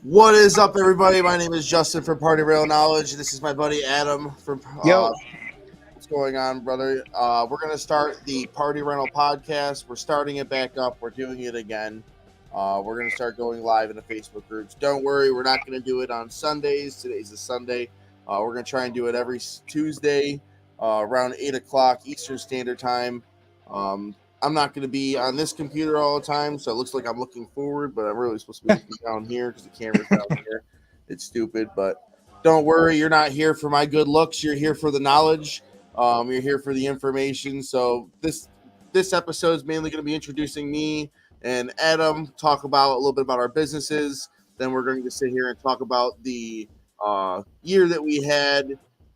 What is up, everybody? My name is Justin from Party Rental Knowledge. This is my buddy Adam from. Yo. What's going on, brother? We're gonna start the Party Rental podcast. We're starting it back up. We're doing it again. We're gonna start going live in the Facebook groups. Don't worry, we're not gonna do it on Sundays. Today's a Sunday. We're gonna try and do it every Tuesday around 8 o'clock Eastern Standard Time. I'm not going to be on this computer all the time, so it looks like I'm looking forward, but I'm really supposed to be looking down here because the camera's down here. It's stupid, but don't worry. You're not here for my good looks. You're here for the knowledge. You're here for the information. So this episode is mainly going to be introducing me and Adam, talk about a little bit about our businesses. Then we're going to sit here and talk about the year that we had,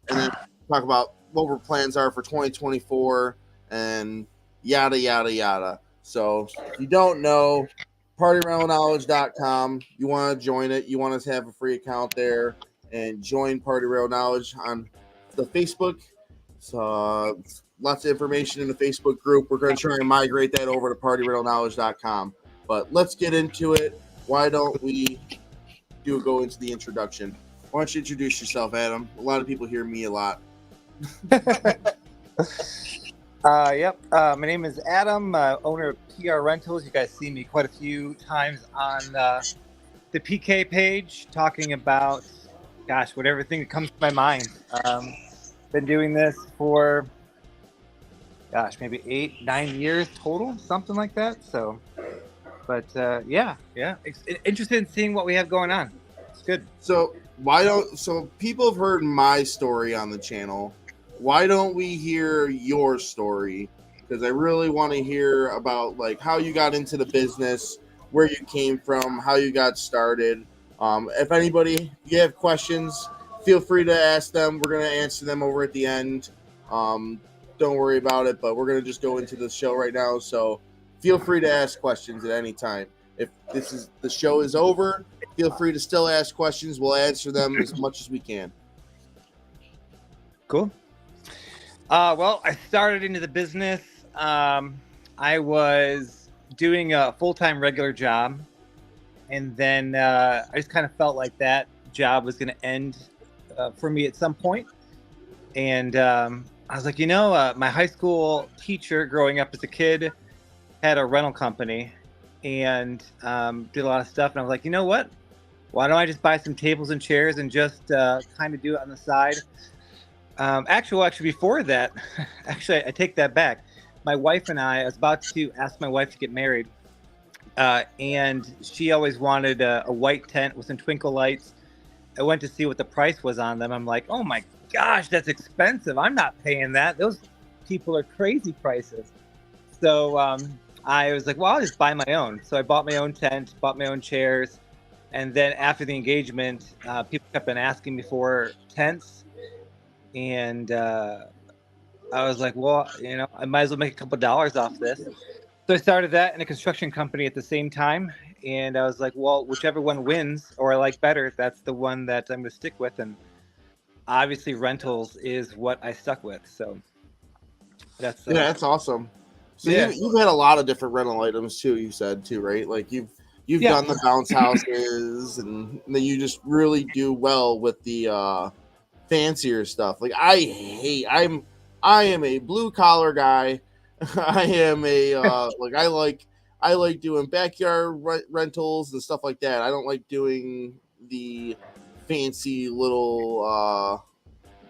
and then talk about what our plans are for 2024 and yada, yada, yada. So if you don't know, partyrentalknowledge.com, you want to join it. You want to have a free account there and join Party Rental Knowledge on the Facebook. So lots of information in the Facebook group. We're going to try and migrate that over to partyrentalknowledge.com. But let's get into it. Why don't we go into the introduction? Why don't you introduce yourself, Adam? A lot of people hear me a lot. My name is Adam, owner of PR Rentals. You guys see me quite a few times on the PK page talking about, whatever thing that comes to my mind. Been doing this for, maybe 8-9 years total, something like that. So, but it's interested in seeing what we have going on. It's good. So people have heard my story on the channel. Why don't we hear your story? Because I really want to hear about like how you got into the business, where you came from, how you got started. If anybody, you have questions, feel free to ask them. We're going to answer them over at the end. Don't worry about it, but we're going to just go into the show right now. So feel free to ask questions at any time. If the show is over, feel free to still ask questions. We'll answer them as much as we can. Cool. I started into the business. I was doing a full-time regular job, and then I just kind of felt like that job was going to end for me at some point. And I was like, my high school teacher growing up as a kid had a rental company and did a lot of stuff. And I was like, you know what? Why don't I just buy some tables and chairs and just kind of do it on the side? Actually, before that, I take that back. My wife and I was about to ask my wife to get married, and she always wanted a white tent with some twinkle lights. I went to see what the price was on them. I'm like, oh my gosh, that's expensive. I'm not paying that. Those people are crazy prices. So I was like, well, I'll just buy my own. So I bought my own tent, bought my own chairs. And then after the engagement, people kept on asking me for tents. And I was like, well, I might as well make a couple dollars off this. So I started that in a construction company at the same time. And I was like, well, whichever one wins or I like better, that's the one that I'm going to stick with. And obviously rentals is what I stuck with. So that's awesome. So you've had a lot of different rental items too, you said too, right? Like you've done the bounce houses and then you just really do well with the fancier stuff. Like I am a blue collar guy. I am a I like doing backyard rentals and stuff like that. I don't like doing the fancy little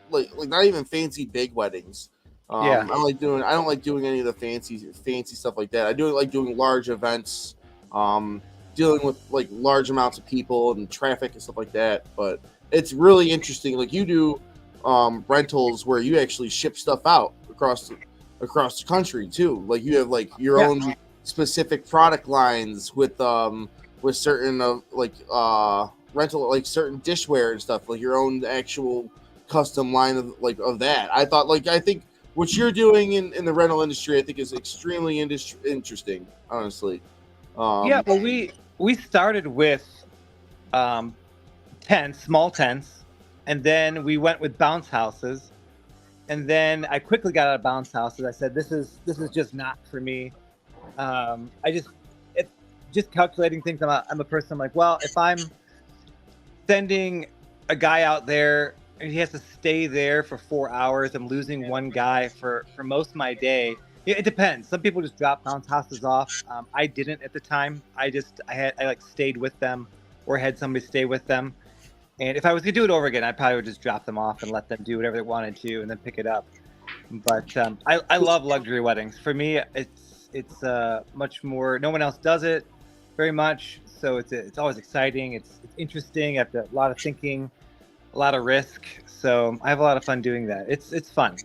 like not even fancy big weddings. I don't like doing any of the fancy stuff like that. I like doing large events, dealing with like large amounts of people and traffic and stuff like that. But it's really interesting. Like you do rentals where you actually ship stuff out across the country too. Like you have like your own specific product lines with certain rental, like certain dishware and stuff, like your own actual custom line of that. I think what you're doing in the rental industry, I think is extremely interesting, honestly. We started with tents, small tents, and then we went with bounce houses. And then I quickly got out of bounce houses. I said, this is just not for me. Just calculating things. I'm a person. I'm like, well, if I'm sending a guy out there and he has to stay there for 4 hours. I'm losing one guy for most of my day. It depends. Some people just drop bounce houses off. I didn't at the time. I like stayed with them or had somebody stay with them. And if I was gonna do it over again, I probably would just drop them off and let them do whatever they wanted to and then pick it up. But I love luxury weddings. For me, it's much more. No one else does it very much, so it's always exciting. It's interesting. After a lot of thinking, a lot of risk. So I have a lot of fun doing that. It's fun.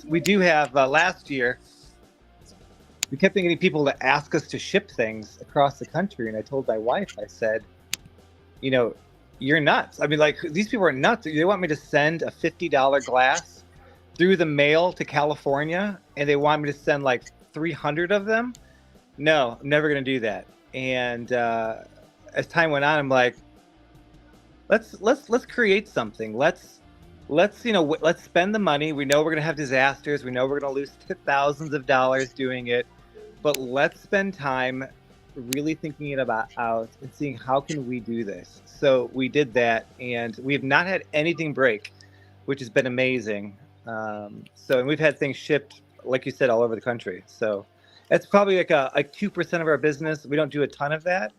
We do have last year. We kept getting people to ask us to ship things across the country, and I told my wife, I said, you know, you're nuts. I mean, like, these people are nuts. They want me to send a $50 glass through the mail to California, and they want me to send like 300 of them. No, I'm never going to do that. And as time went on, I'm like, let's create something. Let's spend the money. We know we're going to have disasters. We know we're going to lose thousands of dollars doing it, but let's spend time really thinking it out and seeing how can we do this. So we did that, and we have not had anything break, which has been amazing. And we've had things shipped, like you said, all over the country. So that's probably like 2% of our business. We don't do a ton of that,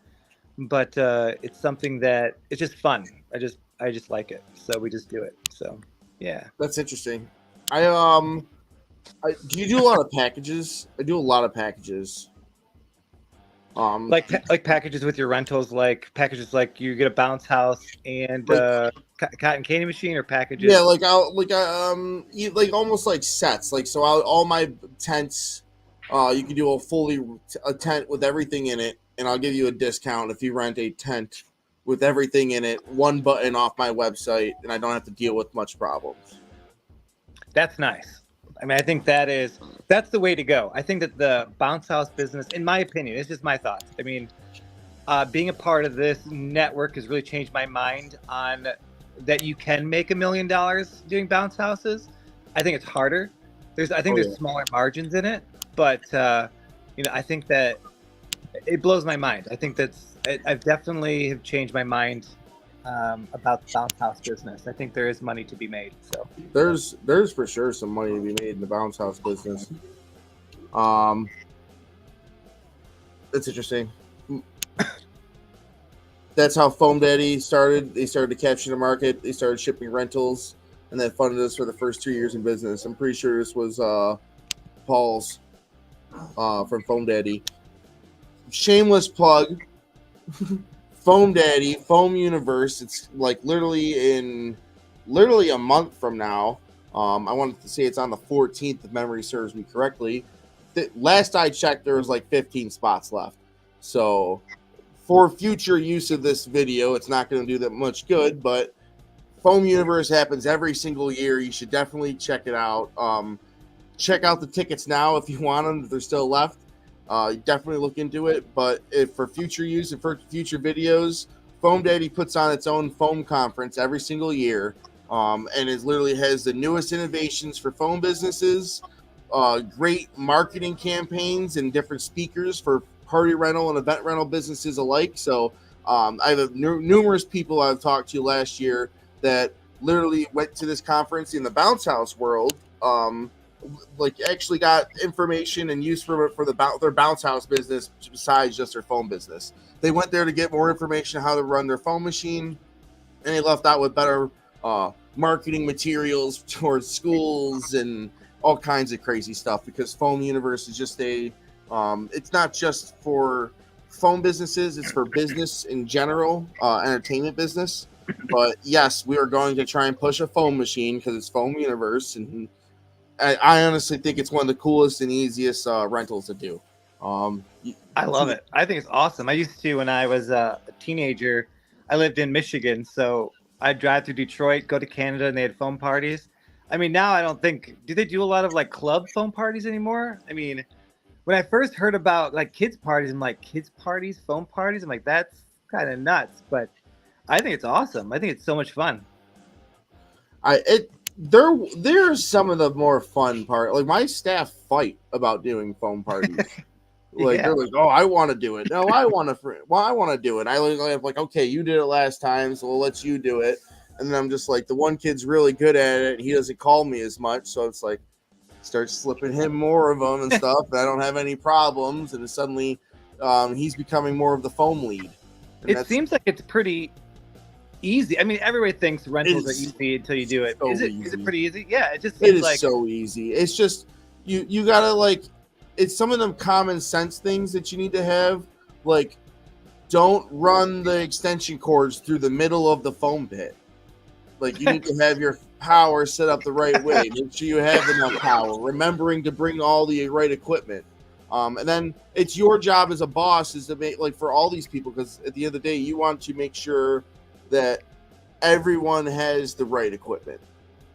but it's something that it's just fun. I just like it, so we just do it. So yeah, that's interesting. Do you do a lot of packages? I do a lot of packages. Like packages with your rentals, like packages like you get a bounce house and cotton candy machine, or packages. Yeah, like almost like sets. Like so, all my tents, you can do a tent with everything in it, and I'll give you a discount if you rent a tent with everything in it, one button off my website, and I don't have to deal with much problems. That's nice. I mean, I think that's the way to go. I think that the bounce house business, in my opinion, it's just my thoughts. I mean, being a part of this network has really changed my mind on that you can make $1 million doing bounce houses. I think it's harder. There's smaller margins in it, but I think that it blows my mind. I think I've definitely have changed my mind about the bounce house business. I think there is money to be made. So there's for sure some money to be made in the bounce house business. It's interesting. That's how Foam Daddy started. They started to capture the market. They started shipping rentals, and that funded us for the first 2 years in business. I'm pretty sure this was Paul's from Foam Daddy. Shameless plug. Foam Daddy, Foam Universe. It's like literally a month from now. I wanted to say it's on the 14th, if memory serves me correctly. Last I checked, there was like 15 spots left. So for future use of this video, it's not going to do that much good, but Foam Universe happens every single year. You should definitely check it out. Check out the tickets now if you want them, if they're still left. Definitely look into it, but if for future use and for future videos, Foam Daddy puts on its own foam conference every single year, and it literally has the newest innovations for foam businesses, great marketing campaigns and different speakers for party rental and event rental businesses alike. So I have numerous people I've talked to last year that literally went to this conference in the bounce house world, actually got information and use for their bounce house business besides just their foam business. They went there to get more information on how to run their foam machine, and they left out with better marketing materials towards schools and all kinds of crazy stuff, because Foam Universe is just it's not just for foam businesses, it's for business in general, entertainment business. But yes, we are going to try and push a foam machine because it's Foam Universe, and I honestly think it's one of the coolest and easiest rentals to do. I love it. I think it's awesome. I used to, when I was a teenager, I lived in Michigan, so I'd drive through Detroit, go to Canada, and they had foam parties. I mean, now I don't think, do they do a lot of like club foam parties anymore? I mean, when I first heard about like kids parties, I'm like, kids parties, foam parties? I'm like, that's kind of nuts, but I think it's awesome. I think it's so much fun. There's some of the more fun part. Like, my staff fight about doing foam parties. Like they're like, oh, I want to do it. No, I want to do it. I have like, okay, you did it last time, so we'll let you do it. And then I'm just like, the one kid's really good at it. And he doesn't call me as much, so it's like, start slipping him more of them and stuff. And I don't have any problems, and suddenly, he's becoming more of the foam lead. And it seems like it's pretty easy. I mean, everybody thinks rentals are easy until you do it. So is it pretty easy? Yeah, it just seems like so easy. It's just you gotta like. It's some of them common sense things that you need to have, like don't run the extension cords through the middle of the foam pit. Like you need to have your power set up the right way. Make sure you have enough power. Remembering to bring all the right equipment. And then it's your job as a boss is to make like for all these people, because at the end of the day, you want to make sure that everyone has the right equipment.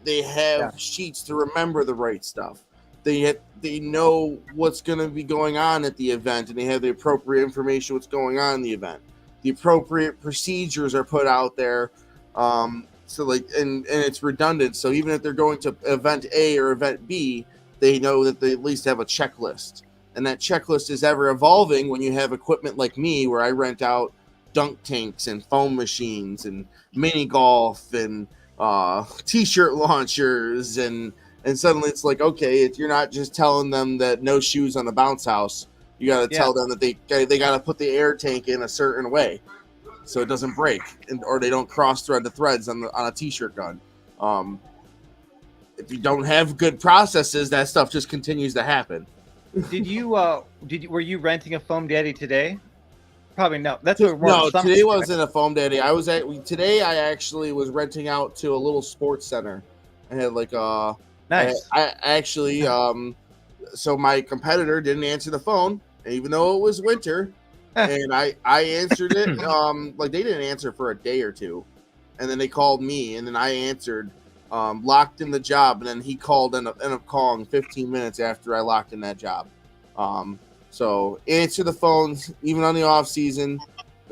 They have sheets to remember the right stuff. They know what's going to be going on at the event, and they have the appropriate information what's going on in the event. The appropriate procedures are put out there, so like and it's redundant. So even if they're going to event A or event B, they know that they at least have a checklist, and that checklist is ever evolving when you have equipment like me, where I rent out dunk tanks and foam machines and mini golf and t-shirt launchers and suddenly it's like, okay, you're not just telling them that no shoes on the bounce house. You got to tell them that they got to put the air tank in a certain way so it doesn't break, or they don't cross thread the threads on a t-shirt gun. If you don't have good processes, that stuff just continues to happen. Were you renting a Foam Daddy today? Probably no. Today wasn't a Foam Daddy. Today I actually was renting out to a little sports center. I had like nice. I actually so my competitor didn't answer the phone, even though it was winter, and I answered it. Like they didn't answer for a day or two, and then they called me, and then I answered, locked in the job, and then he called and ended up calling 15 minutes after I locked in that job. So answer the phones even on the off season.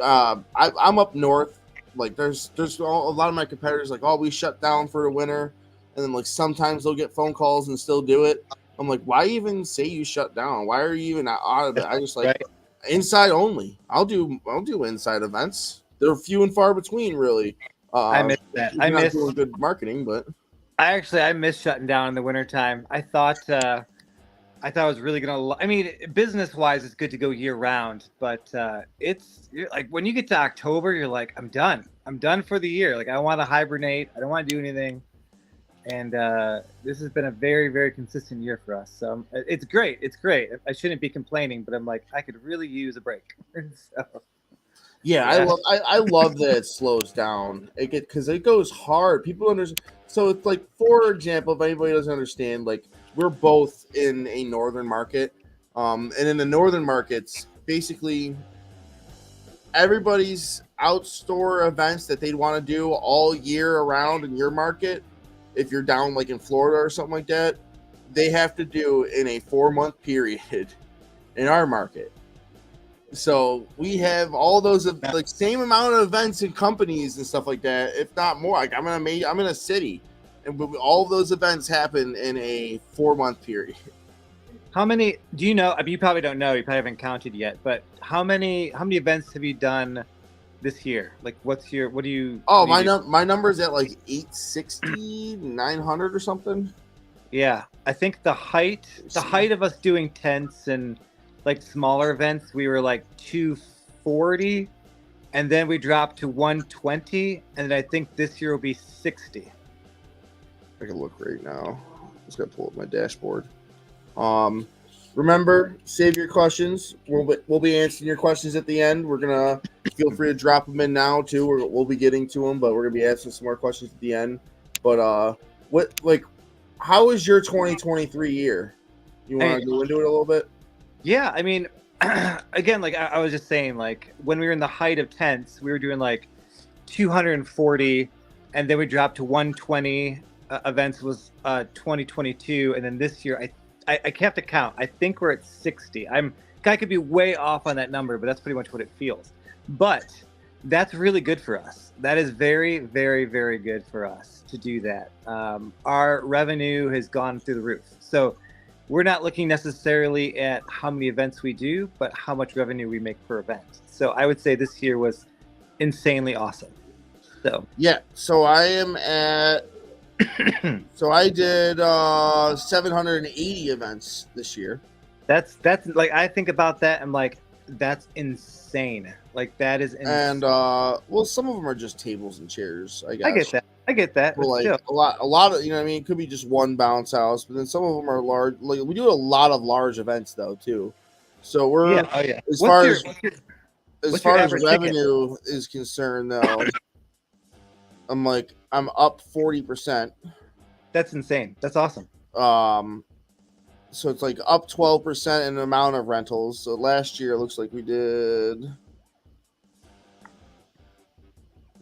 I'm up north. Like there's a lot of my competitors like, oh, we shut down for the winter. And then like sometimes they'll get phone calls and still do it. I'm like, why even say you shut down? Why are you even out of it? I just like inside only. I'll do inside events. They're few and far between, really. I miss that. I miss doing good marketing, but I miss shutting down in the wintertime. I thought it was really gonna. I mean, business wise, it's good to go year round, but you're like when you get to October, you're like, I'm done. I'm done for the year. Like I want to hibernate. I don't want to do anything. And this has been a very, very consistent year for us. So it's great. It's great. I shouldn't be complaining, but I'm like, I could really use a break. I love that it slows down. Because it goes hard. People understand. So it's like, for example, if anybody doesn't understand, like we're both in a northern market, and in the northern markets, basically everybody's outdoor events that they'd want to do all year around in your market. If you're down like in Florida or something like that, they have to do in a 4-month period in our market. So we have all those like same amount of events and companies and stuff like that, if not more. Like I'm in a city, and all of those events happen in a 4-month period. How many do you know? I mean, you probably don't know. You probably haven't counted yet. But how many events have you done this year? Like, what do you? Oh, my number's at like 860, 900 or something. Yeah, I think the height of us doing tents and like smaller events, we were like 240, and then we dropped to 120, and then I think this year will be 60. I can look right now. Just gotta pull up my dashboard. Remember, save your questions. We'll be answering your questions at the end. We're gonna feel free to drop them in now too. We'll be getting to them, but we're gonna be answering some more questions at the end. But how was your 2023 year? You want to go into it a little bit? Yeah, I mean, again, like I was just saying, like when we were in the height of tents, we were doing like 240, and then we dropped to 120. Events was 2022, and then this year I have to count. I think we're at 60. I could be way off on that number, but that's pretty much what it feels. But that's really good for us. That is very, very, very good for us to do that. Our revenue has gone through the roof. So we're not looking necessarily at how many events we do, but how much revenue we make per event. So I would say this year was insanely awesome. So yeah, so I am at so I did 780 events this year. That's like, I think about that, I'm like, that's insane. Like, that is insane. And well, some of them are just tables and chairs, I guess. I get that. But like a lot of, you know what I mean, it could be just one bounce house, but then some of them are large. Like, we do a lot of large events though too. So we're as far as revenue is concerned though, I'm up 40%. That's insane. That's awesome. So it's like up 12% in the amount of rentals. So last year it looks like we did,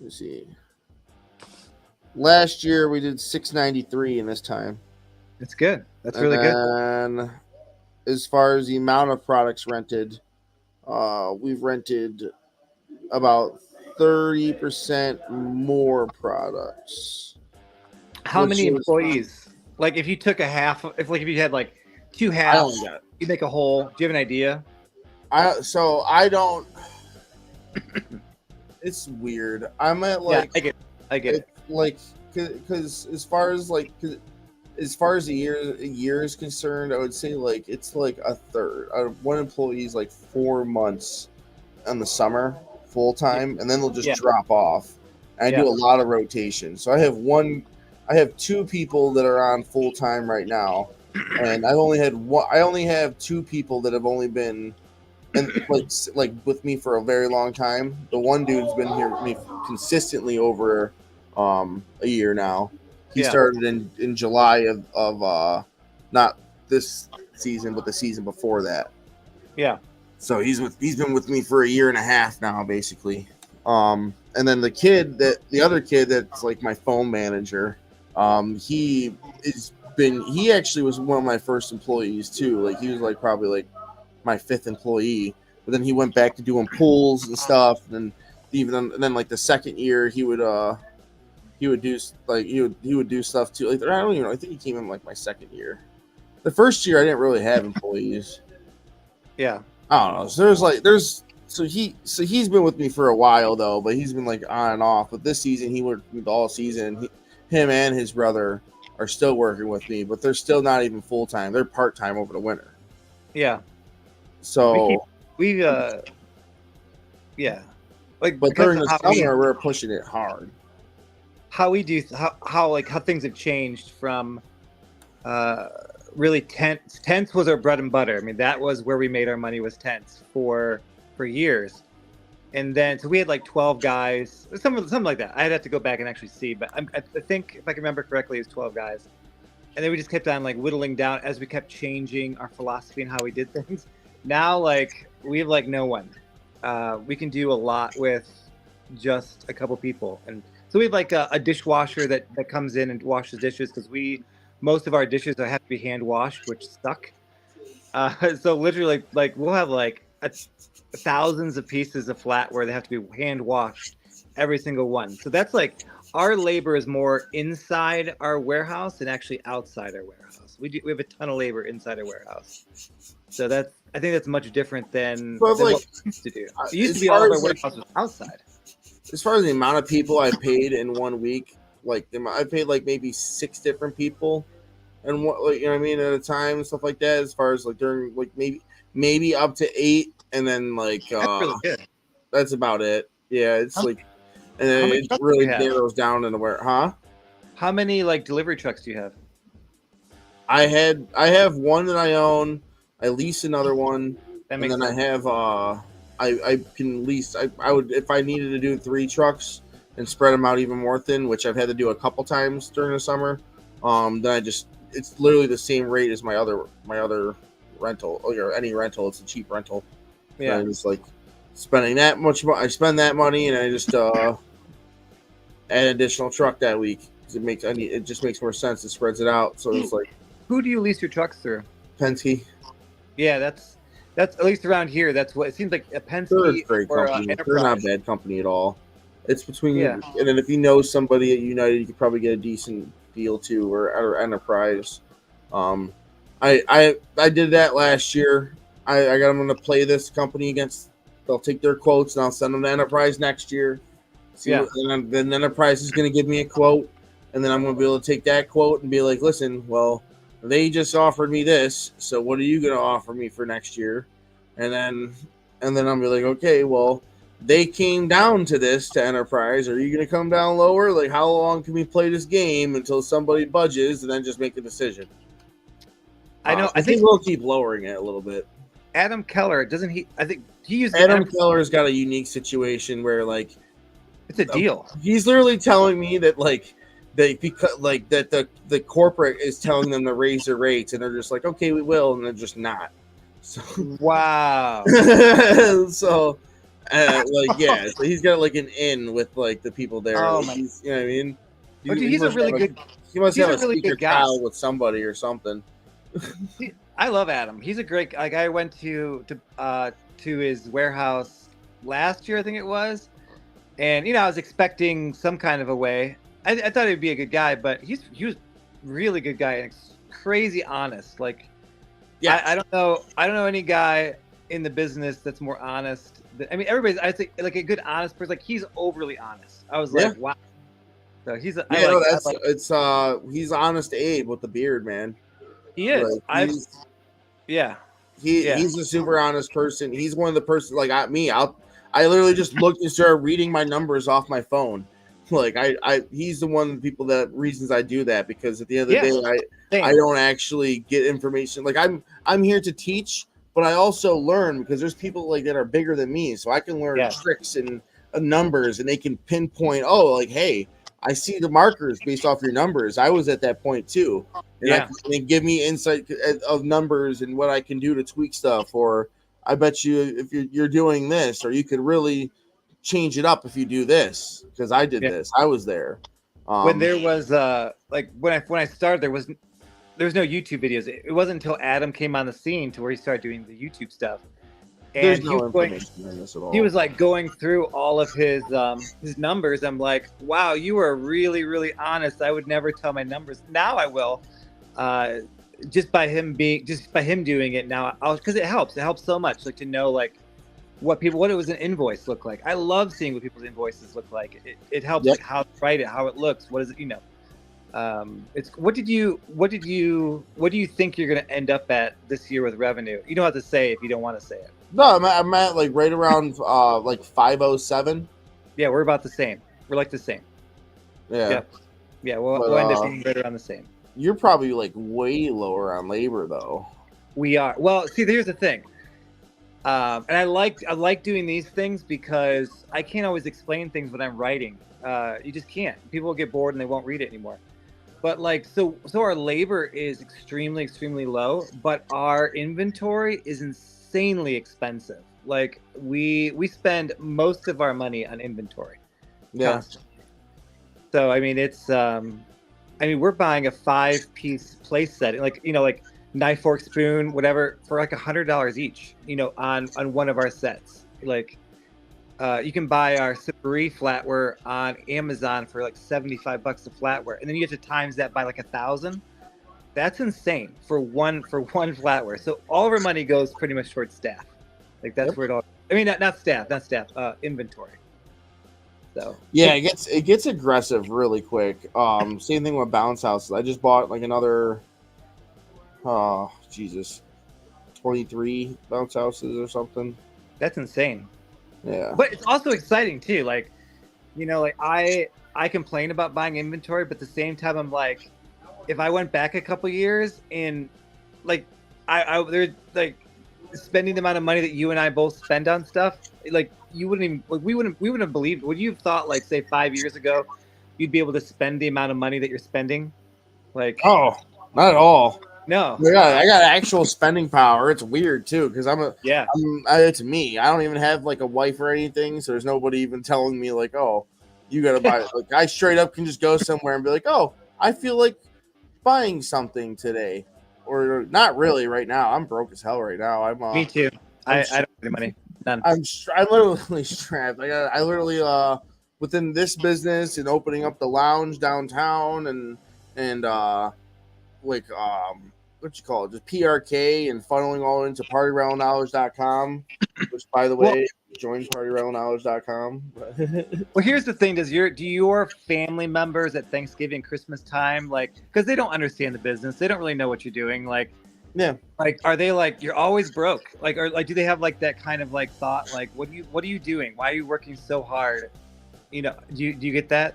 let's see. Last year we did 693 in this time. That's good. That's really good. And as far as the amount of products rented, we've rented about 30% more products. How many employees? Like, if you took a half, if you had like two halves, you make a whole. Do you have an idea? I don't. It's weird. I'm at like. Yeah, I get it. Like, because as far as the year is concerned, I would say like it's like a third. One employee is like 4 months in the summer full time, and then they'll just drop off. And I do a lot of rotation. So I have 2 people that are on full time right now, and I only have 2 people that have only been like with me for a very long time. The one dude's been here with me consistently over a year now. He started in July of not this season, but the season before that. Yeah. So he's been with me for a year and a half now, basically. And then the other kid that's like my phone manager, he actually was one of my first employees too. Like, he was like probably like my 5th employee, but then he went back to doing pools and stuff. And then like the second year he would do stuff too. Like, I don't even know. I think he came in like my second year. The first year I didn't really have employees. Yeah. I don't know. So he's been with me for a while though, but he's been like on and off. But this season he worked with all season. Him and his brother are still working with me, but they're still not even full time. They're part time over the winter. Yeah. So like, but during the summer we're pushing it hard. How things have changed from really tents was our bread and butter. I mean, that was where we made our money, was tents for years. And then so we had like 12 guys, something like that. I'd have to go back and actually see, but I think if I can remember correctly, it was 12 guys. And then we just kept on like whittling down as we kept changing our philosophy and how we did things. Now, like, we have like no one. We can do a lot with just a couple people. And so we have like a dishwasher that comes in and washes dishes, because most of our dishes have to be hand washed, which suck. So literally, like, we'll have like thousands of pieces of flatware that have to be hand washed, every single one. So that's like, our labor is more inside our warehouse than actually outside our warehouse. We have a ton of labor inside our warehouse. So I think that's much different than what we used to do. It used to be all of our warehouse was outside. As far as the amount of people I paid in 1 week, like I paid like maybe 6 different people, and what, like, you know what I mean, at a time and stuff like that. As far as like during like maybe up to 8, and then like that's really good. That's about it. Yeah, it's like, and then it really narrows down into where, How many like delivery trucks do you have? I have one that I own. I lease another one, and then sense. I have I can lease. I would, if I needed to do 3 trucks and spread them out even more thin, which I've had to do a couple times during the summer. Then it's literally the same rate as my other rental, or any rental. It's a cheap rental. Yeah, and it's like spending that much. I spend that money, and I just add an additional truck that week, because it just makes more sense. It spreads it out, so it's like. Who do you lease your trucks through? Penske. Yeah, that's at least around here. That's what it seems like. A Penske. They're a great company. They're not a bad company at all. It's between and then if you know somebody at United, you could probably get a decent deal too, or Enterprise. I did that last year. I got them going to play this company against. They'll take their quotes and I'll send them to Enterprise next year. See, Yeah. and then Enterprise is going to give me a quote, and then I'm going to be able to take that quote and be like, listen, well, they just offered me this, so what are you going to offer me for next year? And then I'll be like, okay, well, they came down to this to Enterprise. Are you going to come down lower? Like, how long can we play this game until somebody budges and then just make a decision? I know. I think we'll keep lowering it a little bit. Adam Keller, doesn't he? I think he uses Adam Keller's got a unique situation where, like, it's a deal. He's literally telling me that, like, because like that the corporate is telling them to raise their rates, and they're just like, okay, we will, and they're just not. So wow. So, like, yeah, so he's got like an in with like the people there. Oh, like, you know what I mean? He's a really good. He must have a really speaker good guy with somebody or something. I love Adam. He's a great. Like, I went to his warehouse last year, I think it was, and I was expecting some kind of a way. I thought he'd be a good guy, but he was really good guy and crazy honest. Like, yeah, I don't know any guy in the business that's more honest. I mean, everybody's. I think like a good honest person. Like, he's overly honest. I was like, wow. So he's. He's honest Abe with the beard, man. He is. Like, he's a super honest person. He's one of the persons like I literally just looked and started reading my numbers off my phone. Like he's the one of the people that reasons I do that, because at the end of the day, I don't actually get information. Like I'm here to teach, but I also learn, because there's people like that are bigger than me, so I can learn tricks and numbers, and they can pinpoint. Oh, like, hey, I see the markers based off your numbers. I was at that point too, and they give me insight of numbers and what I can do to tweak stuff. Or I bet you if you're doing this, or you could really change it up if you do this, because I did this. I was there. When there was like when I started, there was no YouTube videos. It wasn't until Adam came on the scene to where he started doing the YouTube stuff. And there's no information in this at all. He was like going through all of his numbers. I'm like, wow, you are really, really honest. I would never tell my numbers. Now I will. Just by him doing it now, because it helps. It helps so much, like, to know like what it was an invoice look like. I love seeing what people's invoices look like. It helps like how to write it, how it looks, what is it, it's what do you think you're going to end up at this year with revenue? You don't have to say if you don't want to say it. No, I'm at like right around like 507. Yeah, we're about the same. We're like the same. Yeah. We'll end up being right around the same. You're probably like way lower on labor though. We are. Well, see, here's the thing. And I like doing these things because I can't always explain things when I'm writing. You just can't. People will get bored and they won't read it anymore. But like, so our labor is extremely, extremely low, but our inventory is insanely expensive. Like we spend most of our money on inventory. Yeah. Constantly. So I mean, it's we're buying a 5-piece place set, like like knife, fork, spoon, whatever, for like $100 each, on one of our sets. Like, you can buy our Sabri flatware on Amazon for like $75 a flatware, and then you have to times that by like 1,000. That's insane for one flatware. So all of our money goes pretty much towards staff. Like that's where it all. I mean, not staff, inventory. So yeah, it gets aggressive really quick. Same thing with bounce houses. I just bought like another. 23 bounce houses or something. That's insane. Yeah, but it's also exciting too. Like, like I complain about buying inventory, but at the same time, I'm like, if I went back a couple years and like they're like spending the amount of money that you and I both spend on stuff, like you wouldn't even like we wouldn't have believed. Would you have thought, like, say 5 years ago, you'd be able to spend the amount of money that you're spending? Like, oh, not at all. No, I got actual spending power. It's weird too, because it's me. I don't even have like a wife or anything, so there's nobody even telling me like, oh, you gotta buy it. Like I straight up can just go somewhere and be like, oh, I feel like buying something today, or not really right now. I'm broke as hell right now. Me too. I don't have any money. None. I'm literally strapped. I literally within this business and opening up the lounge downtown and what you call it, just PRK and funneling all into partyrentalknowledge.com, which, by the way, join partyrentalknowledge.com. Well, here's the thing: do your family members at Thanksgiving, Christmas time, like, because they don't understand the business, they don't really know what you're doing, like, yeah, like, are they like, you're always broke, like, or like, do they have like that kind of like thought, like, what are you doing? Why are you working so hard? You know, do you get that?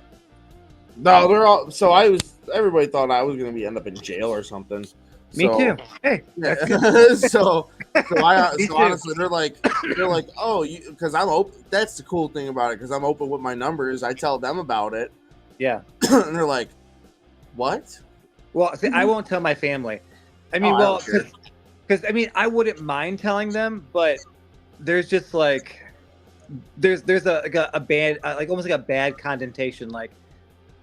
No, they're all. So everybody thought I was going to end up in jail or something. Me too. Hey, yeah. so honestly, they're like, oh, because I'm open. That's the cool thing about it, because I'm open with my numbers. I tell them about it. Yeah. And they're like, what? Well, see, I won't tell my family. I mean, because I mean, I wouldn't mind telling them, but there's just like, there's a bad, like almost like a bad connotation. Like,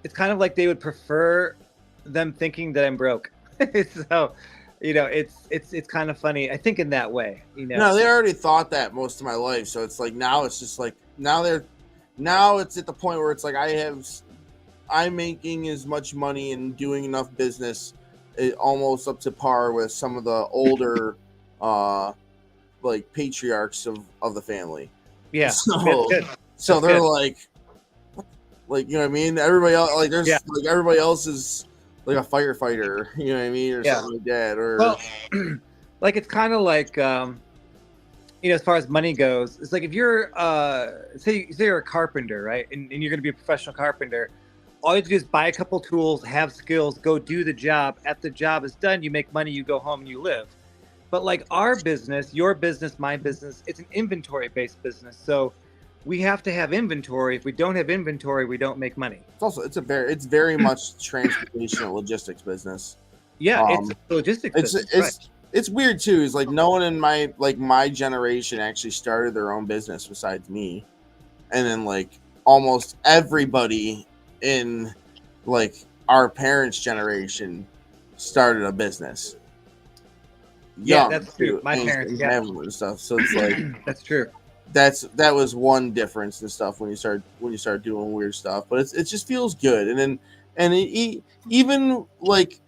it's kind of like they would prefer them thinking that I'm broke. So, you know, it's kind of funny, I think, in that way, you know. No, they already thought that most of my life. So it's like, now it's just like, now it's at the point where it's like, I'm making as much money and doing enough business, almost up to par with some of the older like patriarchs of the family. Yeah. So they're good. Like, you know what I mean? Everybody else, like, there's like, everybody else is like a firefighter, you know what I mean, or something like that. Or, well, like, it's kind of like, you know, as far as money goes, it's like, if you're say you're a carpenter, right, and you're going to be a professional carpenter, all you have to do is buy a couple tools, have skills, go do the job. After the job is done, you make money, you go home, and you live. But like our business, your business, my business, it's an inventory-based business. So we have to have inventory. If we don't have inventory, we don't make money. It's very much transportation and logistics business. Yeah, it's a logistics business. It's weird too. Is like, no one in my generation actually started their own business besides me, and then like almost everybody in like our parents' generation started a business. Yeah, that's true. My parents, and stuff. So it's like that's true. That was one difference and stuff when you start doing weird stuff. But it just feels good. And then even like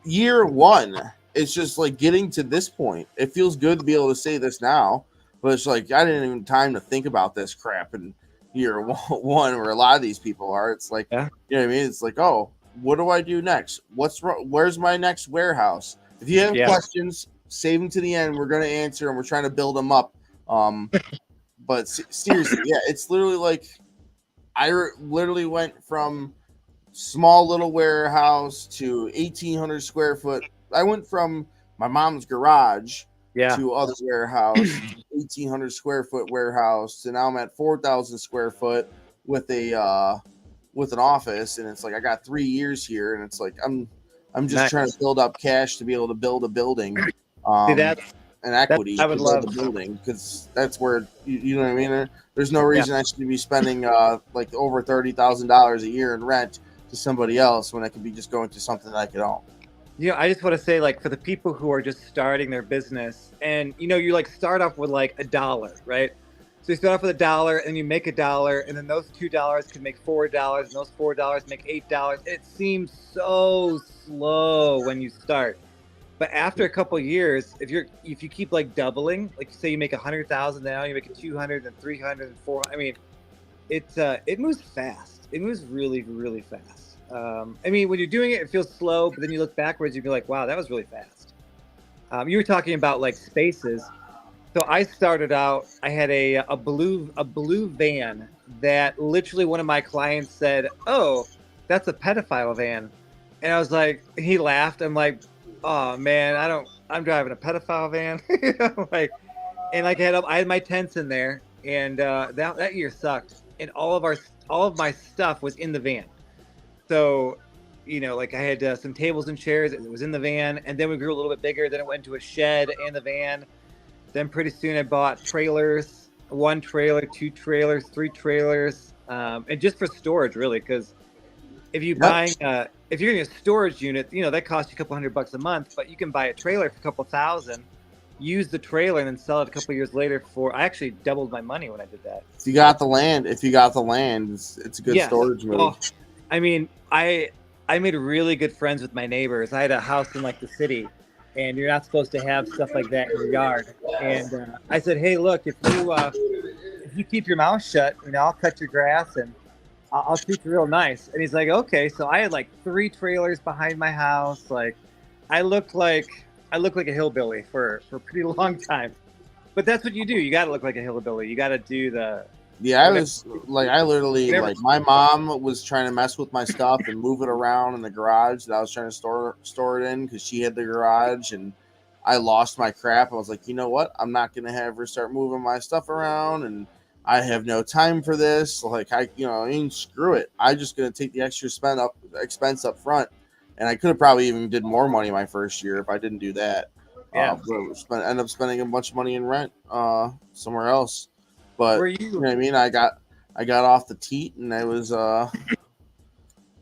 year one, it's just like getting to this point. It feels good to be able to say this now, but it's like I didn't even have time to think about this crap in year one, where a lot of these people are. It's like, you know what I mean? It's like, oh, what do I do next? Where's my next warehouse? If you have questions, save them to the end. We're going to answer them. We're trying to build them up. But seriously, it's literally like, I literally went from small little warehouse to 1,800 square foot. I went from my mom's garage to other warehouse, 1,800 square foot warehouse, to now I'm at 4,000 square foot with an office. And it's like, I got 3 years here, and it's like, I'm just trying to build up cash to be able to build a building. And equity I would love the building, because that's where you know what I mean. There's no reason I should be spending like over $30,000 a year in rent to somebody else when I could be just going to something that I could own. You know, I just want to say, like, for the people who are just starting their business, and you know, you like start off with like $1, right? So you start off with $1, and you make $1, and then those $2 can make $4, and those $4 make $8. It seems so slow when you start. But after a couple of years, if you keep like doubling, like say you make 100,000, now you make it 200 and 300 and 400. I mean, it moves fast. It moves really, really fast. I mean, when you're doing it, it feels slow, but then you look backwards, you'd be like, wow, that was really fast. You were talking about like spaces. So I started out, I had a blue van that literally one of my clients said, "Oh, that's a pedophile van," and I was like, he laughed. I'm like, oh man, I'm driving a pedophile van. You know, like, and like I had my tents in there, and that year sucked, and all of my stuff was in the van. So, you know, like I had some tables and chairs, it was in the van, and then we grew a little bit bigger. Then it went into a shed and the van. Then pretty soon I bought trailers, 1 trailer, 2 trailers, 3 trailers, and just for storage, really, because if you're getting a storage unit, you know, that costs you a couple $100 a month, but you can buy a trailer for a couple thousand, use the trailer, and then sell it a couple years later I actually doubled my money when I did that. If you got the land, it's a good storage move. Well, I mean, I made really good friends with my neighbors. I had a house in like the city, and you're not supposed to have stuff like that in your yard. And I said, hey, look, if you keep your mouth shut, I'll cut your grass and I'll treat you real nice. And he's like, okay. So I had like 3 trailers behind my house. Like I looked like a hillbilly for a pretty long time. But that's what you do. You got to look like a hillbilly. You got to do the. Yeah, I literally like my mom was trying to mess with my stuff and move it around in the garage that I was trying to store it in because she had the garage, and I lost my crap. I was like, you know what? I'm not gonna have her start moving my stuff around, and I have no time for this. Like screw it. I'm just gonna take the extra expense up front, and I could have probably even did more money my first year if I didn't do that. Yeah. End up spending a bunch of money in rent somewhere else. But you know what I mean? I got off the teat, and I was yeah.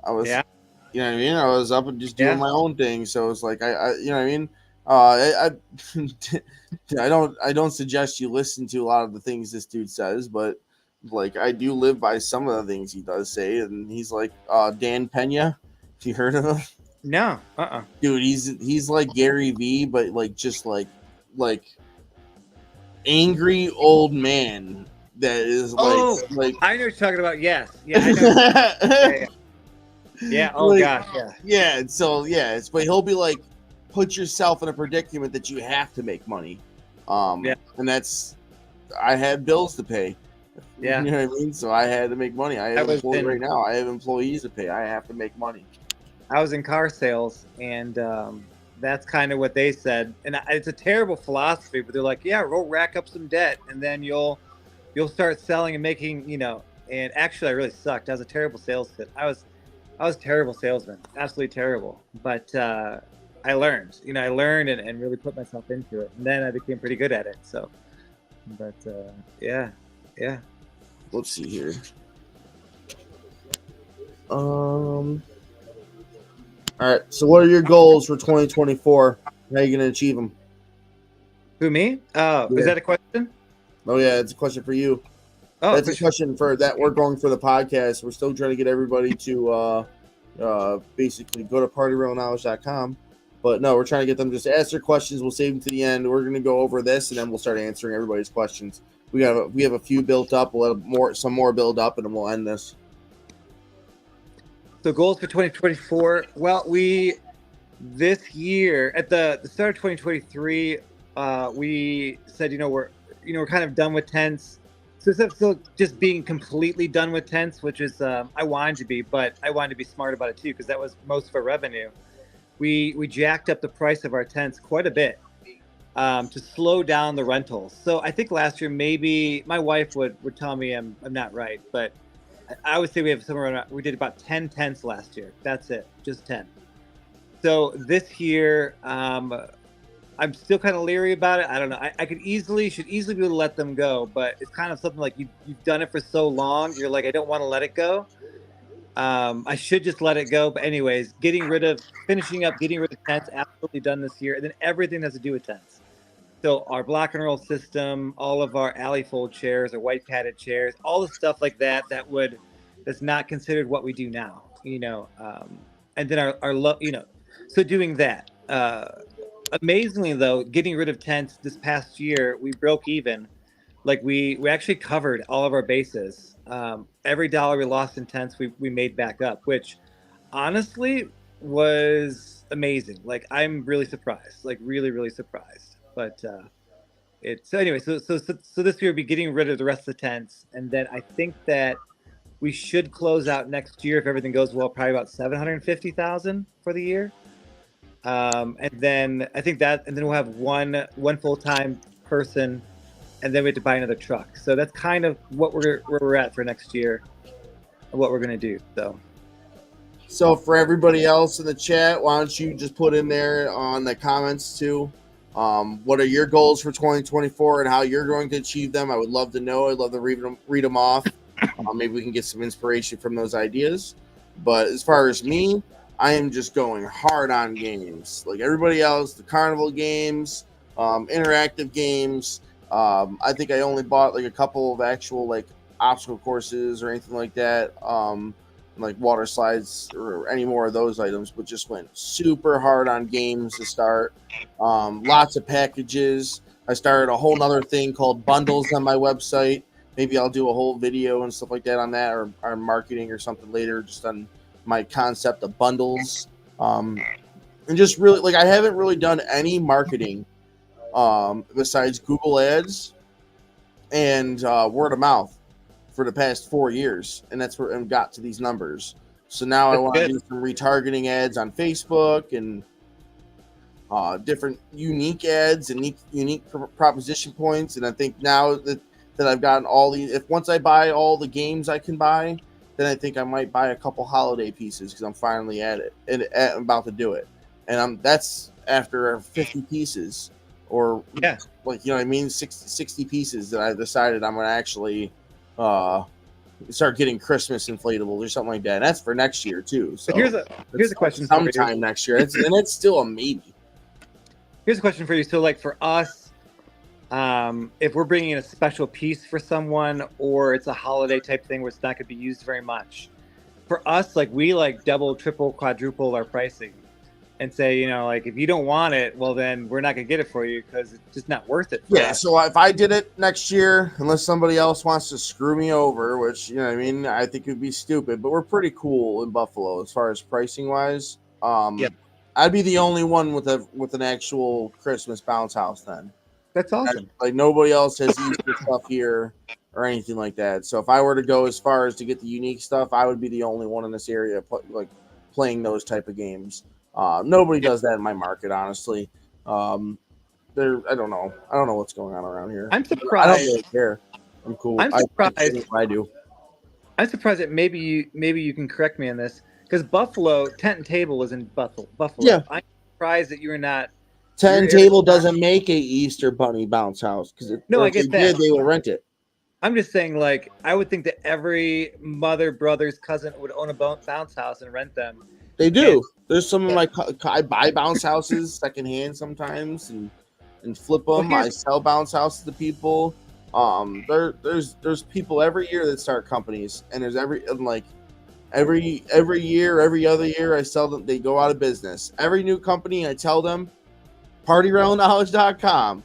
You know what I mean? I was up and just doing my own thing. So it's like I you know what I mean? I don't suggest you listen to a lot of the things this dude says, but like I do live by some of the things he does say, and he's like Dan Pena. Have you heard of him? No. Dude, he's like Gary V, but like just like angry old man that is like I know what you're talking about. Yes. Yeah, I know. Yeah. Oh gosh, yeah. Yeah, so but he'll be like, put yourself in a predicament that you have to make money. And that's I had bills to pay. Yeah. You know what I mean? So I had to make money. I have employees to pay. I have to make money. I was in car sales, and that's kind of what they said. And it's a terrible philosophy, but they're like, yeah, we'll rack up some debt, and then you'll start selling and making, and actually I really sucked. I was a terrible salesman. I was a terrible salesman, absolutely terrible. But I learned, and really put myself into it. And then I became pretty good at it. So, but yeah. Let's see here. All right. So, what are your goals for 2024? How are you going to achieve them? Who, me? Oh, yeah. Is that a question? Oh yeah, it's a question for you. Oh, that's a question for that. We're going for the podcast. We're still trying to get everybody to basically go to partyrentalknowledge.com. But no, we're trying to get them just to ask their questions. We'll save them to the end. We're going to go over this, and then we'll start answering everybody's questions. We have a few built up. We'll let some more build up, and then we'll end this. So goals for 2024. Well, this year at the start of 2023, we said we're kind of done with tents. So instead of still just being completely done with tents, which is I wanted to be, but I wanted to be smart about it too because that was most of our revenue. We jacked up the price of our tents quite a bit to slow down the rentals. So I think last year maybe my wife would tell me I'm not right, but I would say we did about 10 tents last year. That's it, just 10. So this year, I'm still kind of leery about it. I don't know. I should easily be able to let them go, but it's kind of something like you've done it for so long. You're like, I don't want to let it go. I should just let it go. But anyways, getting rid of tents, absolutely done this year. And then everything that has to do with tents. So our block and roll system, all of our alley fold chairs, our white padded chairs, all the stuff like that's not considered what we do now, and then so doing that, amazingly though, getting rid of tents this past year, we broke even. Like we actually covered all of our bases. Every dollar we lost in tents, we made back up, which honestly was amazing. Like I'm really surprised, like really, really surprised. But so this year we'll be getting rid of the rest of the tents, and then I think that we should close out next year if everything goes well, probably about $750,000 for the year. And then I think and then we'll have one full-time person, and then we have to buy another truck. So that's kind of where we're at for next year, and what we're gonna do. So for everybody else in the chat, why don't you just put in there on the comments too? What are your goals for 2024 and how you're going to achieve them? I would love to know. I'd love to read them off. Maybe we can get some inspiration from those ideas. But as far as me, I am just going hard on games. Like everybody else, the carnival games, interactive games. I think I only bought like a couple of actual like obstacle courses or anything like that. like water slides or any more of those items, but just went super hard on games to start. Lots of packages. I started a whole nother thing called bundles on my website. Maybe I'll do a whole video and stuff like that on that, or marketing or something later, just on my concept of bundles. And just really, like, I haven't really done any marketing besides Google Ads and word of mouth for the past 4 years, and that's where I got to these numbers. So now I want to do some retargeting ads on Facebook and different unique ads and unique proposition points. And I think now that I've gotten all these, if once I buy all the games I can buy, then I think I might buy a couple holiday pieces because I'm finally at it and I'm about to do it. And that's after 50 pieces or like, you know what I mean, 60 pieces that I've decided I'm going to actually start getting Christmas inflatables or something like that. And that's for next year too. So here's a question. Sometime next year. And it's still a maybe. Here's a question for you. So like for us, if we're bringing in a special piece for someone or it's a holiday type thing where it's not going to be used very much, for us, like we like double, triple, quadruple our pricing and say, you know, like if you don't want it, well then we're not going to get it for you because it's just not worth it. Yeah. So if I did it next year, unless somebody else wants to screw me over, which, you know what I mean, I think it would be stupid, but we're pretty cool in Buffalo as far as pricing wise. I'd be the only one with an actual Christmas bounce house then. That's awesome. Like nobody else has Easter stuff here or anything like that. So if I were to go as far as to get the unique stuff, I would be the only one in this area playing those type of games. Nobody does that in my market, honestly. I don't know what's going on around here. I'm surprised. I don't really care. I'm cool. I'm surprised. I do. I'm surprised that maybe you can correct me on this because Buffalo Tent and Table is in Buffalo. Yeah. I'm surprised that you're not. Tent and Table doesn't make a Easter Bunny bounce house because I get that. They will rent it. I'm just saying, like, I would think that every mother, brother's cousin would own a bounce house and rent them. They do. There's some of my I buy bounce houses secondhand sometimes and flip them. I sell bounce houses to people. There's people every year that start companies, and there's every year, every other year, I sell them. They go out of business. Every new company, I tell them, PartyRentalKnowledge.com.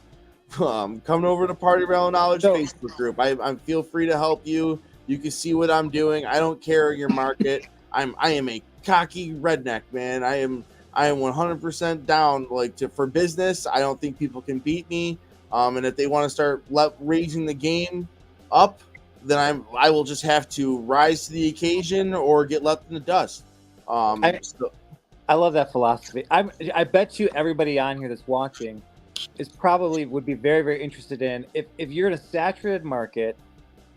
Come over to Party Rental Knowledge Facebook group. I feel free to help you. You can see what I'm doing. I don't care your market. I am a cocky redneck, man. I am 100% down for business. I don't think people can beat me. And if they want to start raising the game up, then I will just have to rise to the occasion or get left in the dust. I love that philosophy. I bet you everybody on here that's watching would be very, very interested in if you're in a saturated market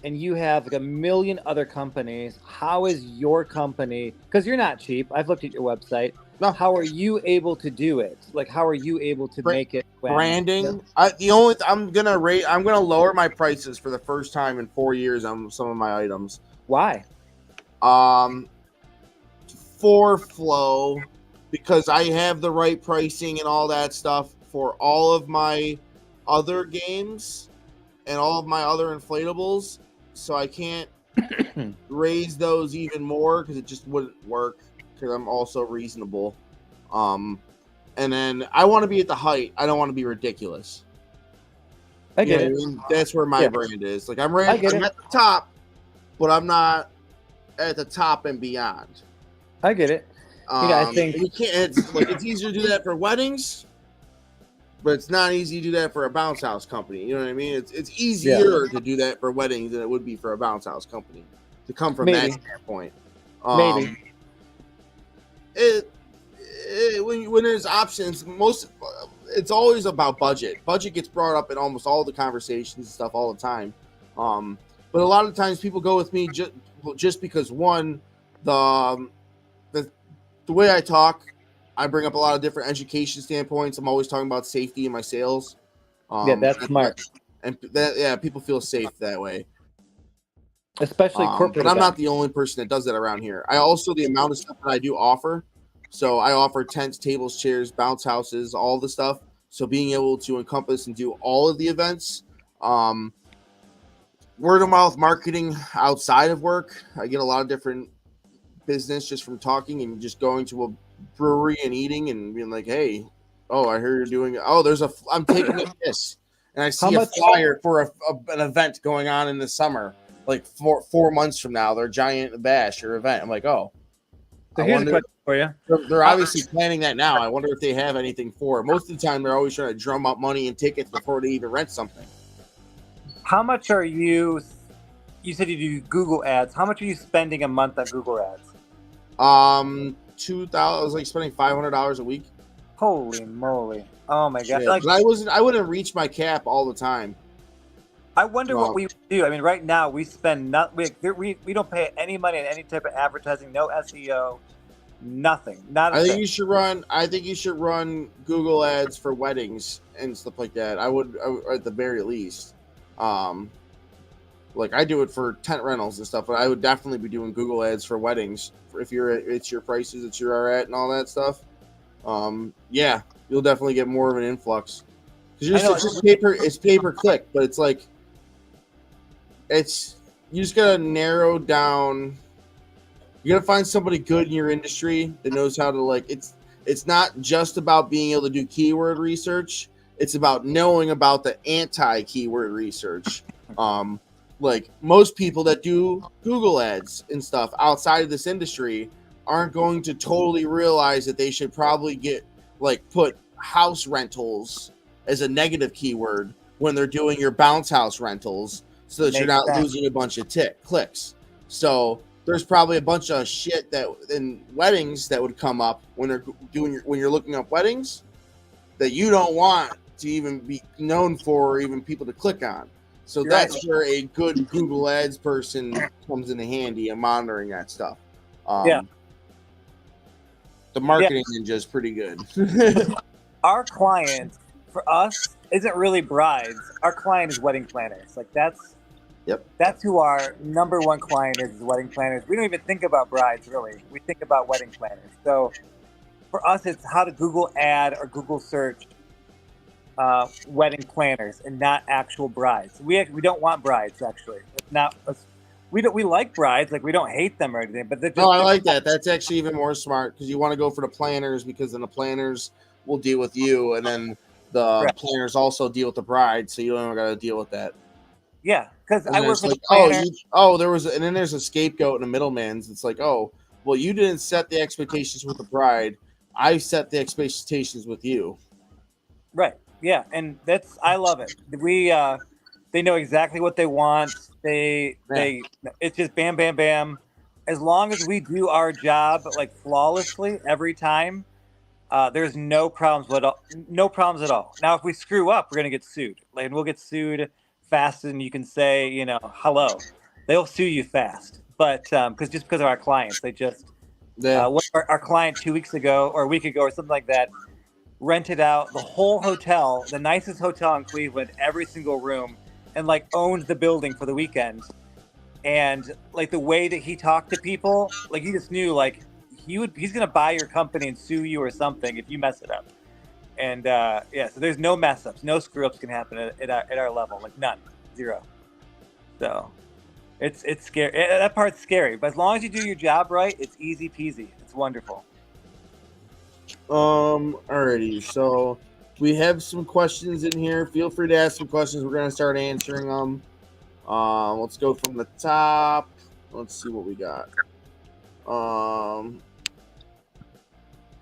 and you have like a million other companies, how is your company, because you're not cheap, I've looked at your website. No. How are you able to do it? Like, how are you able to make it? Branding. I'm gonna lower my prices for the first time in 4 years on some of my items. Why? For flow, because I have the right pricing and all that stuff for all of my other games and all of my other inflatables. So I can't raise those even more because it just wouldn't work because I'm also reasonable. And then I want to be at the height. I don't want to be ridiculous. I get it. I mean? That's where my brand is. Like I'm at the top, but I'm not at the top and beyond. I get it. I think you can't. It's easier to do that for weddings, but it's not easy to do that for a bounce house company. You know what I mean? It's easier to do that for weddings than it would be for a bounce house company to come from that standpoint. Maybe. When there's options, it's always about budget. Budget gets brought up in almost all the conversations and stuff all the time. But a lot of times people go with me just because one, the way I talk, I bring up a lot of different education standpoints. I'm always talking about safety in my sales. That's smart. And people feel safe that way. Especially corporate. But I'm not the only person that does that around here. I also, the amount of stuff that I do offer. So I offer tents, tables, chairs, bounce houses, all the stuff. So being able to encompass and do all of the events, word of mouth marketing outside of work. I get a lot of different business just from talking and just going to a brewery and eating and being like, hey, oh, I heard you're doing. Oh, I'm taking a piss, and I see a flyer for an event going on in the summer, like 4 months from now. Their giant bash or event. I'm like, oh. So here's a question for you. They're obviously planning that now. I wonder if they have anything for it. Most of the time, they're always trying to drum up money and tickets before they even rent something. How much are you? You said you do Google ads. How much are you spending a month on Google ads? $2,000. I was like spending $500 a week. Holy moly! Oh my god! Like, I wouldn't reach my cap all the time. I wonder what we do. I mean, right now we spend we don't pay any money on any type of advertising, no SEO, nothing. Not. I think you should run Google ads for weddings and stuff like that. I would at the very least. Like I do it for tent rentals and stuff, but I would definitely be doing Google ads for weddings. If it's your prices that you are at and all that stuff. Yeah, you'll definitely get more of an influx. Because it's just pay per click, but it's like you just gotta narrow down. You gotta find somebody good in your industry that knows how to it's not just about being able to do keyword research. It's about knowing about the anti-keyword research. Like most people that do Google ads and stuff outside of this industry aren't going to totally realize that they should probably put house rentals as a negative keyword when they're doing your bounce house rentals so that you're not losing a bunch of clicks. So there's probably a bunch of shit that in weddings that would come up when you're looking up weddings that you don't want to even be known for or even people to click on. So that's where a good Google Ads person comes into handy and monitoring that stuff. The marketing ninja is pretty good. Our client for us isn't really brides. Our client is wedding planners. Like that's who our number one client is wedding planners. We don't even think about brides really. We think about wedding planners. So for us, it's how to Google ad or Google search wedding planners and not actual brides. We don't want brides actually. It's not. We like brides, like we don't hate them or anything, but I like that. That's actually even more smart because you want to go for the planners because then the planners will deal with you, and then the planners also deal with the bride, so you don't got to deal with that. Yeah, because I work with the planner. And then there's a scapegoat and a middleman's. It's like, oh, well, you didn't set the expectations with the bride. I set the expectations with you. Right. Yeah, and I love it. They know exactly what they want. It's just bam, bam, bam. As long as we do our job like flawlessly every time, there's no problems at all. No problems at all. Now, if we screw up, we're gonna get sued. Like, we'll get sued faster than you can say, hello. They'll sue you fast, but because of our clients, they just our client 2 weeks ago or a week ago or something like that rented out the whole hotel, the nicest hotel in Cleveland, every single room, and owned the building for the weekend. And the way that he talked to people, you just knew he's gonna buy your company and sue you or something if you mess it up. And so there's no mess ups, no screw ups can happen at our level, none, zero. So it's scary. That part's scary, but as long as you do your job right, it's easy peasy. It's wonderful. Alrighty, so we have some questions in here. Feel free to ask some questions. We're gonna start answering them. Let's go from the top. Let's see what we got.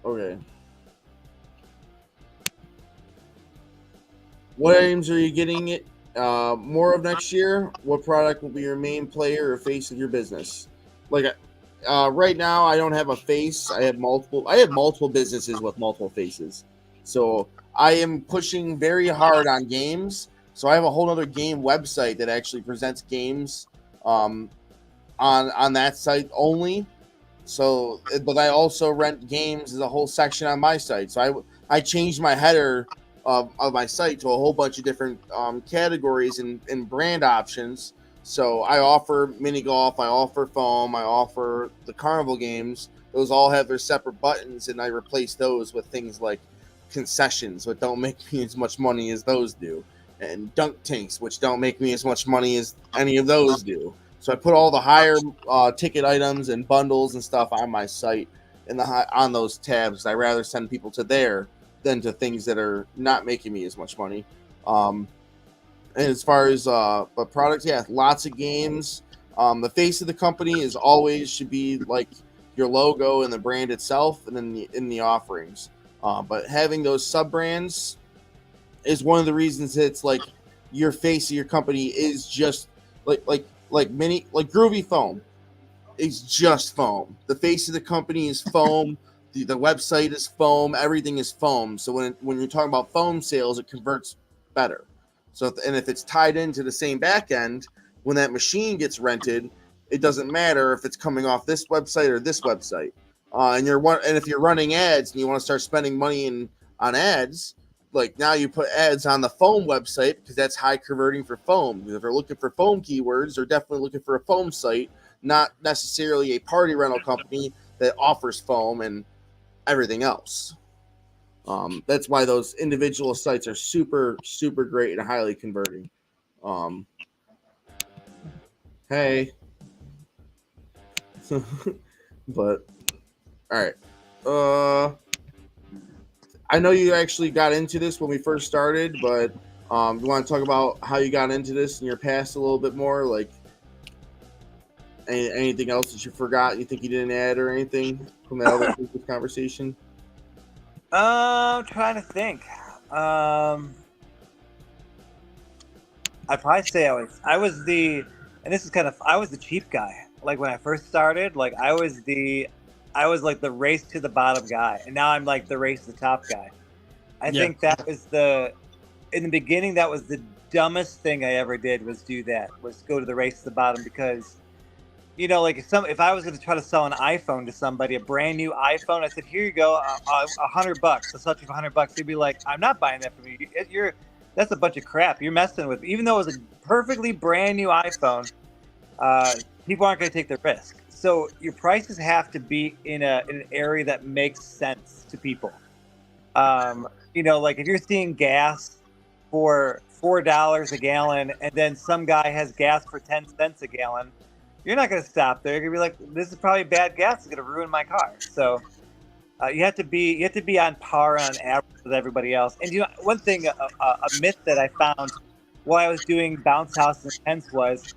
Okay. What items are you getting more of next year? What product will be your main player or face of your business? Right now, I don't have a face. I have multiple businesses with multiple faces. So I am pushing very hard on games. So I have a whole other game website that actually presents games on that site only. So, but I also rent games as a whole section on my site. So I changed my header of my site to a whole bunch of different categories and brand options. So I offer mini golf, I offer foam, I offer the carnival games. Those all have their separate buttons, and I replace those with things like concessions, which don't make me as much money as those do, and dunk tanks, which don't make me as much money as any of those do. So I put all the higher ticket items and bundles and stuff on my site and on those tabs. I rather send people to there than to things that are not making me as much money. And as far as but products, yeah, lots of games. The face of the company is always should be like your logo and the brand itself, and then in the offerings. But having those sub brands is one of the reasons it's like your face of your company is just like Groovy Foam is just foam. The face of the company is foam. The website is foam. Everything is foam. So when you're talking about foam sales, it converts better. So if it's tied into the same back end, when that machine gets rented, it doesn't matter if it's coming off this website or this website. And if you're running ads and you want to start spending money on ads, like now you put ads on the foam website because that's high converting for foam. If they're looking for foam keywords, they're definitely looking for a foam site, not necessarily a party rental company that offers foam and everything else. That's why those individual sites are super, super great and highly converting. Hey. But all right. I know you actually got into this when we first started, but you want to talk about how you got into this in your past a little bit more? Like anything else that you forgot, you think you didn't add or anything from that other conversation? I'm trying to think. I'd probably say I was the cheap guy. Like when I first started, like I was like the race to the bottom guy, and now I'm like the race to the top guy. I think that was in the beginning, that was the dumbest thing I ever did was go to the race to the bottom, because like if I was going to try to sell an iPhone to somebody, a brand new iPhone, I said, here you go, $100. I'll sell you for $100. They'd be like, I'm not buying that from you. That's a bunch of crap you're messing with. Even though it was a perfectly brand new iPhone, people aren't going to take the risk. So your prices have to be in an area that makes sense to people. Like if you're seeing gas for $4 a gallon, and then some guy has gas for 10 cents a gallon, you're not going to stop there. You're going to be like, this is probably bad gas. It's going to ruin my car. So you have to be on par, on average with everybody else. And one thing, a myth that I found while I was doing bounce house and tents was,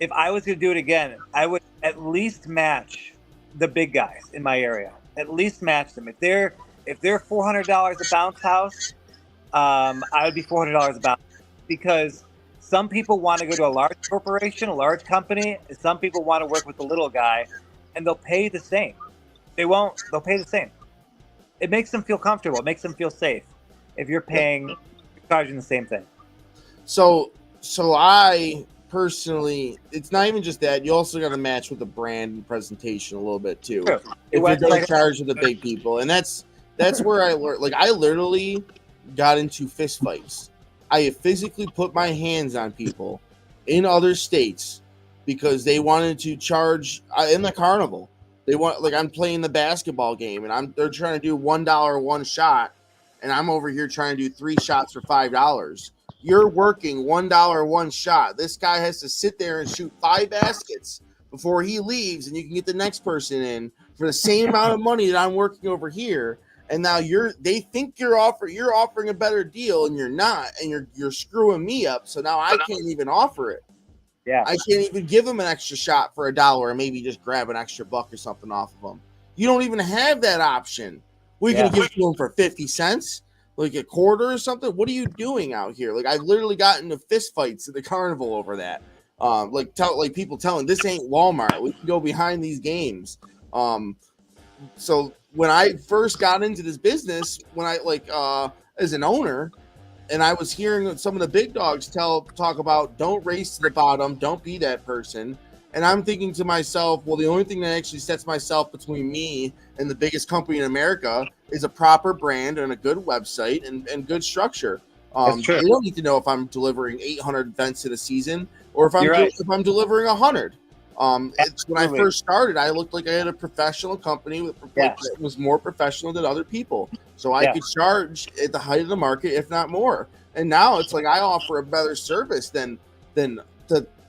if I was going to do it again, I would at least match the big guys in my area. At least match them. If they're $400 a bounce house, I would be $400 a bounce, because some people want to go to a large corporation, a large company, and some people want to work with the little guy, and they'll pay the same. They'll pay the same. It makes them feel comfortable. It makes them feel safe. If you're charging the same thing. So I personally, it's not even just that. You also got to match with the brand and presentation a little bit too. True. If you're going to charge with the big people, and that's where I learned. Like I literally got into fist fights. I physically put my hands on people in other states because they wanted to charge in the carnival. They want, like, I'm playing the basketball game and they're trying to do $1 one shot, and I'm over here trying to do 3 shots for $5. You're working $1 one shot. This guy has to sit there and shoot 5 baskets before he leaves, and you can get the next person in for the same amount of money that I'm working over here. And now they think you're offering a better deal, and you're not, and you're screwing me up. So now I can't even offer it. Yeah, I can't even give them an extra shot for $1, or maybe just grab an extra buck or something off of them. You don't even have that option. We're going to give it to them for 50 cents, like a quarter or something. What are you doing out here? Like, I literally got into fist fights at the carnival over that. People telling, this ain't Walmart. We can go behind these games. So when I first got into this business, when I as an owner, and I was hearing some of the big dogs talk about, don't race to the bottom, don't be that person. And I'm thinking to myself, well, the only thing that actually sets myself between me and the biggest company in America is a proper brand and a good website and good structure. That's true. You don't need to know if I'm delivering 800 events in a season or if I'm delivering 100. When I first started, I looked like I had a professional company that was more professional than other people. So I could charge at the height of the market, if not more. And now it's like I offer a better service than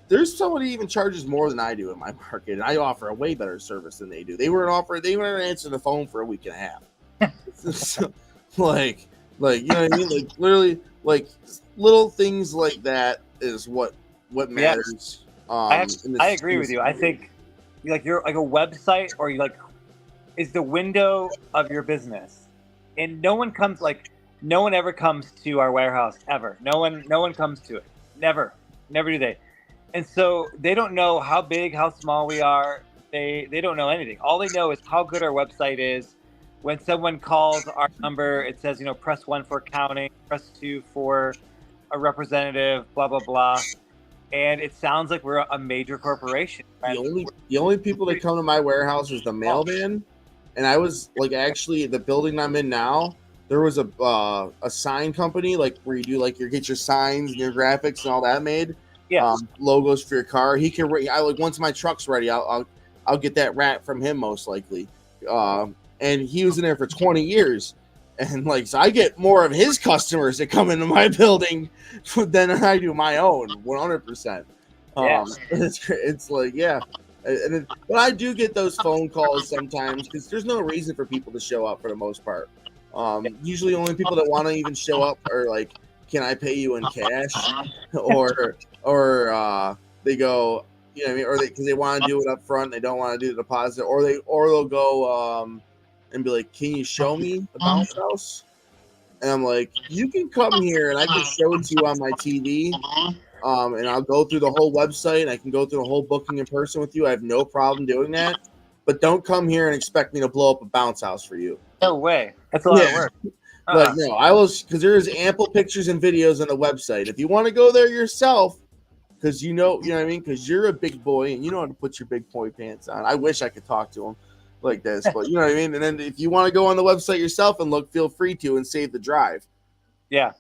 there's somebody even charges more than I do in my market, and I offer a way better service than they do. They weren't answering the phone for a week and a half. So, like you know what I mean? Like literally, like little things like that is what matters. I agree with you. I think like you're like a website, or you like is the window of your business, and no one ever comes to our warehouse ever. No one comes to it. Never do they. And so they don't know how big, how small we are. They don't know anything. All they know is how good our website is. When someone calls our number, it says, press 1 for accounting, press 2 for a representative, blah, blah, blah. And it sounds like we're a major corporation. Right? The only people that come to my warehouse is the mailman. And I was like, actually, the building I'm in now, there was a sign company, like where you do like get your signs and your graphics and all that made. Yeah. Logos for your car. He can. Once my truck's ready, I'll get that wrap from him most likely. And he was in there for 20 years, and like so, I get more of his customers that come into my building than I do my own. 100%. It's like but I do get those phone calls sometimes because there's no reason for people to show up for the most part. Usually, only people that want to even show up are like, "Can I pay you in cash?" or they go, you know what I mean, or because they want to do it up front, they don't want to do the deposit, or they'll go and be like, "Can you show me the bounce house?" And I'm like, "You can come here and I can show it to you on my TV, and I'll go through the whole website and I can go through the whole booking in person with you. I have no problem doing that, but don't come here and expect me to blow up a bounce house for you." No way. That's a lot of work. Like, no, I will, because there's ample pictures and videos on the website. If you want to go there yourself, because you know what I mean, because you're a big boy and you know how to put your big boy pants on. I wish I could talk to him like this, but you know what I mean. And then if you want to go on the website yourself and look, feel free to, and save the drive. Yeah.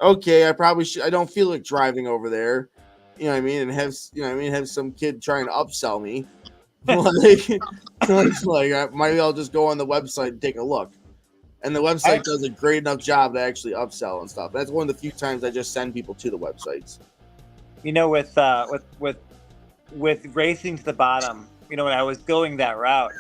Okay, I probably should. I don't feel like driving over there. You know what I mean, and have some kid trying to upsell me. Maybe I'll just go on the website and take a look. And the website does a great enough job to actually upsell and stuff. That's one of the few times I just send people to the websites. With racing to the bottom, when I was going that route,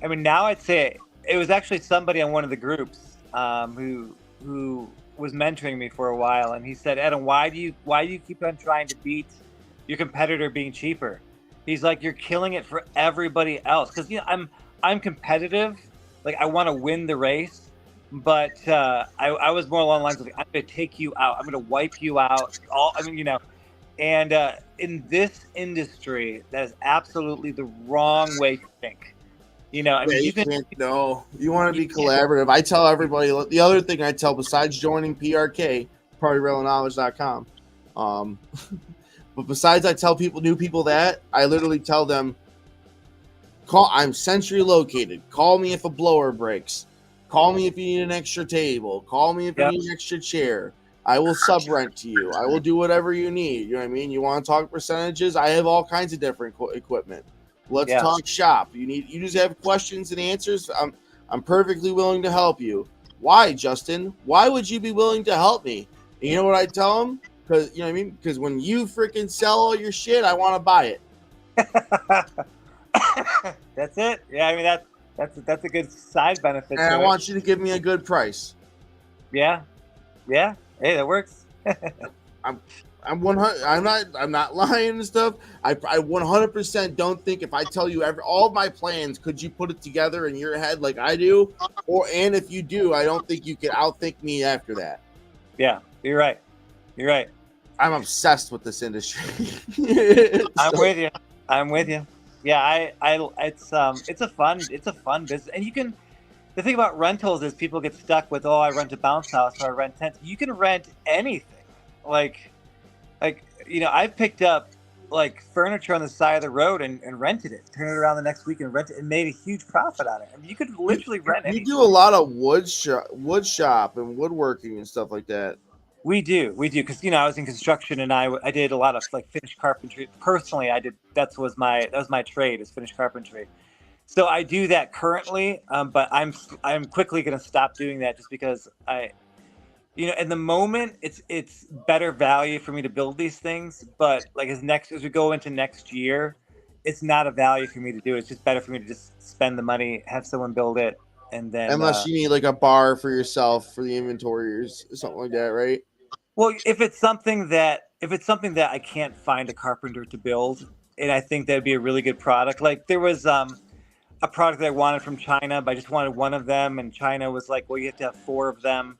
I mean, now I'd say it was actually somebody on one of the groups who was mentoring me for a while, and he said, "Adam, why do you keep on trying to beat your competitor being cheaper?" He's like, "You're killing it for everybody else." Because I'm competitive, like I want to win the race. But I was more along the lines of like, I'm going to take you out. I'm going to wipe you out. And in this industry, that is absolutely the wrong way to think. You want to be collaborative. I tell everybody, the other thing I tell besides joining PRK, PartyRentalKnowledge.com, but besides I tell new people that, I literally tell them, I'm centrally located. Call me if a blower breaks. Call me if you need an extra table. Call me if you need an extra chair. I will sub-rent to you. I will do whatever you need. You know what I mean? You want to talk percentages? I have all kinds of different equipment. Let's talk shop. You just have questions and answers. I'm perfectly willing to help you. Why, Justin? Why would you be willing to help me? And you know what I tell them? Because you know what I mean? Because when you freaking sell all your shit, I want to buy it. That's it. Yeah, I mean that's a good side benefit. And I want you to give me a good price. Yeah. Hey, that works. I'm 100. I'm not lying and stuff. I 100% don't think if I tell you all of my plans, could you put it together in your head like I do? And if you do, I don't think you can outthink me after that. Yeah, you're right. I'm obsessed with this industry. I'm with you. Yeah, it's a fun business, and the thing about rentals is people get stuck with, I rent a bounce house or I rent tents. You can rent anything. Like I've picked up like furniture on the side of the road and rented it, turn it around the next week and rent it, and made a huge profit on it. I mean, you could literally rent anything. You do a lot of wood shop and woodworking and stuff like that. We do, because I was in construction and I did a lot of like finished carpentry. Personally, that was my trade, is finished carpentry. So I do that currently, but I'm quickly going to stop doing that just because You know, in the moment, it's better value for me to build these things, but like as we go into next year, it's not a value for me to do. It's just better for me to just spend the money, have someone build it, and then Unless you need like a bar for yourself for the inventory or something like that, right? well, if it's something that I can't find a carpenter to build, and I think that'd be a really good product. Like there was a product that I wanted from China, but I just wanted one of them, and China was like, well, you have to have four of them,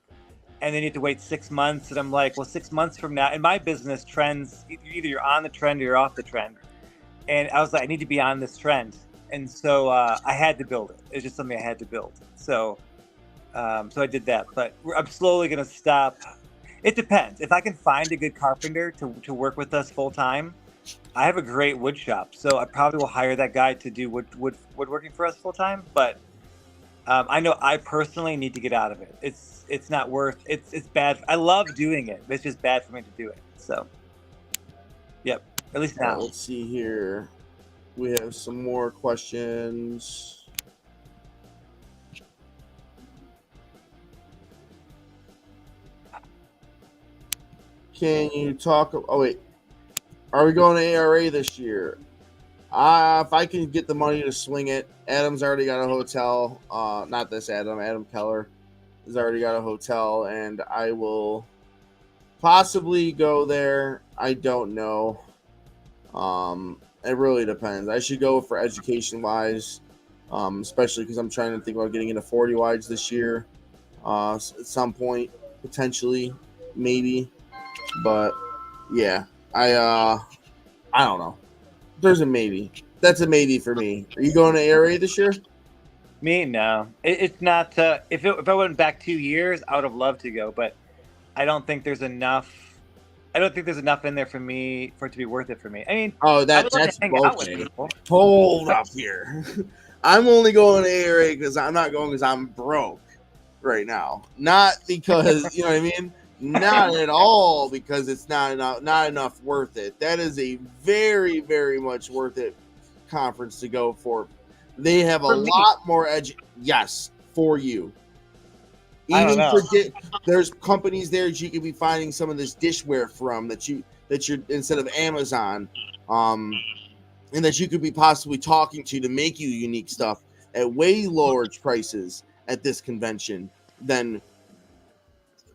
and then you have to wait 6 months. And I'm like, well, 6 months from now, in my business, trends either you're on the trend or you're off the trend. And I was like, I need to be on this trend, and so I had to build it. It's just something I had to build. So I did that, but I'm slowly gonna stop. It depends. If I can find a good carpenter to work with us full time, I have a great wood shop, so I probably will hire that guy to do woodworking for us full time. But I know I personally need to get out of it. It's not worth. It's bad. I love doing it, but it's just bad for me to do it. So, yep. At least now. Let's see here. We have some more questions. Can you talk? Oh wait, are we going to ARA this year? If I can get the money to swing it. Adam's already got a hotel. Not this Adam. Adam Keller has already got a hotel, and I will possibly go there. I don't know. It really depends. I should go for education wise, especially because I'm trying to think about getting into 40 wides this year. At some point, potentially, maybe. But yeah, I don't know. There's a maybe. That's a maybe for me. Are you going to ARA this year? Me, no. It's not. If I went back 2 years, I would have loved to go, but I don't think there's enough. I don't think there's enough in there for me for it to be worth it for me. I mean, that's okay. Hold up here. I'm only going to ARA because I'm not going because I'm broke right now. Not because you know what I mean. Not at all because it's not enough worth it. That is a very, very much worth it conference to go for. They have a lot more edge. Yes, for you. Even for there's companies there that you could be finding some of this dishware from that you're instead of Amazon, and that you could be possibly talking to make you unique stuff at way lower prices at this convention than.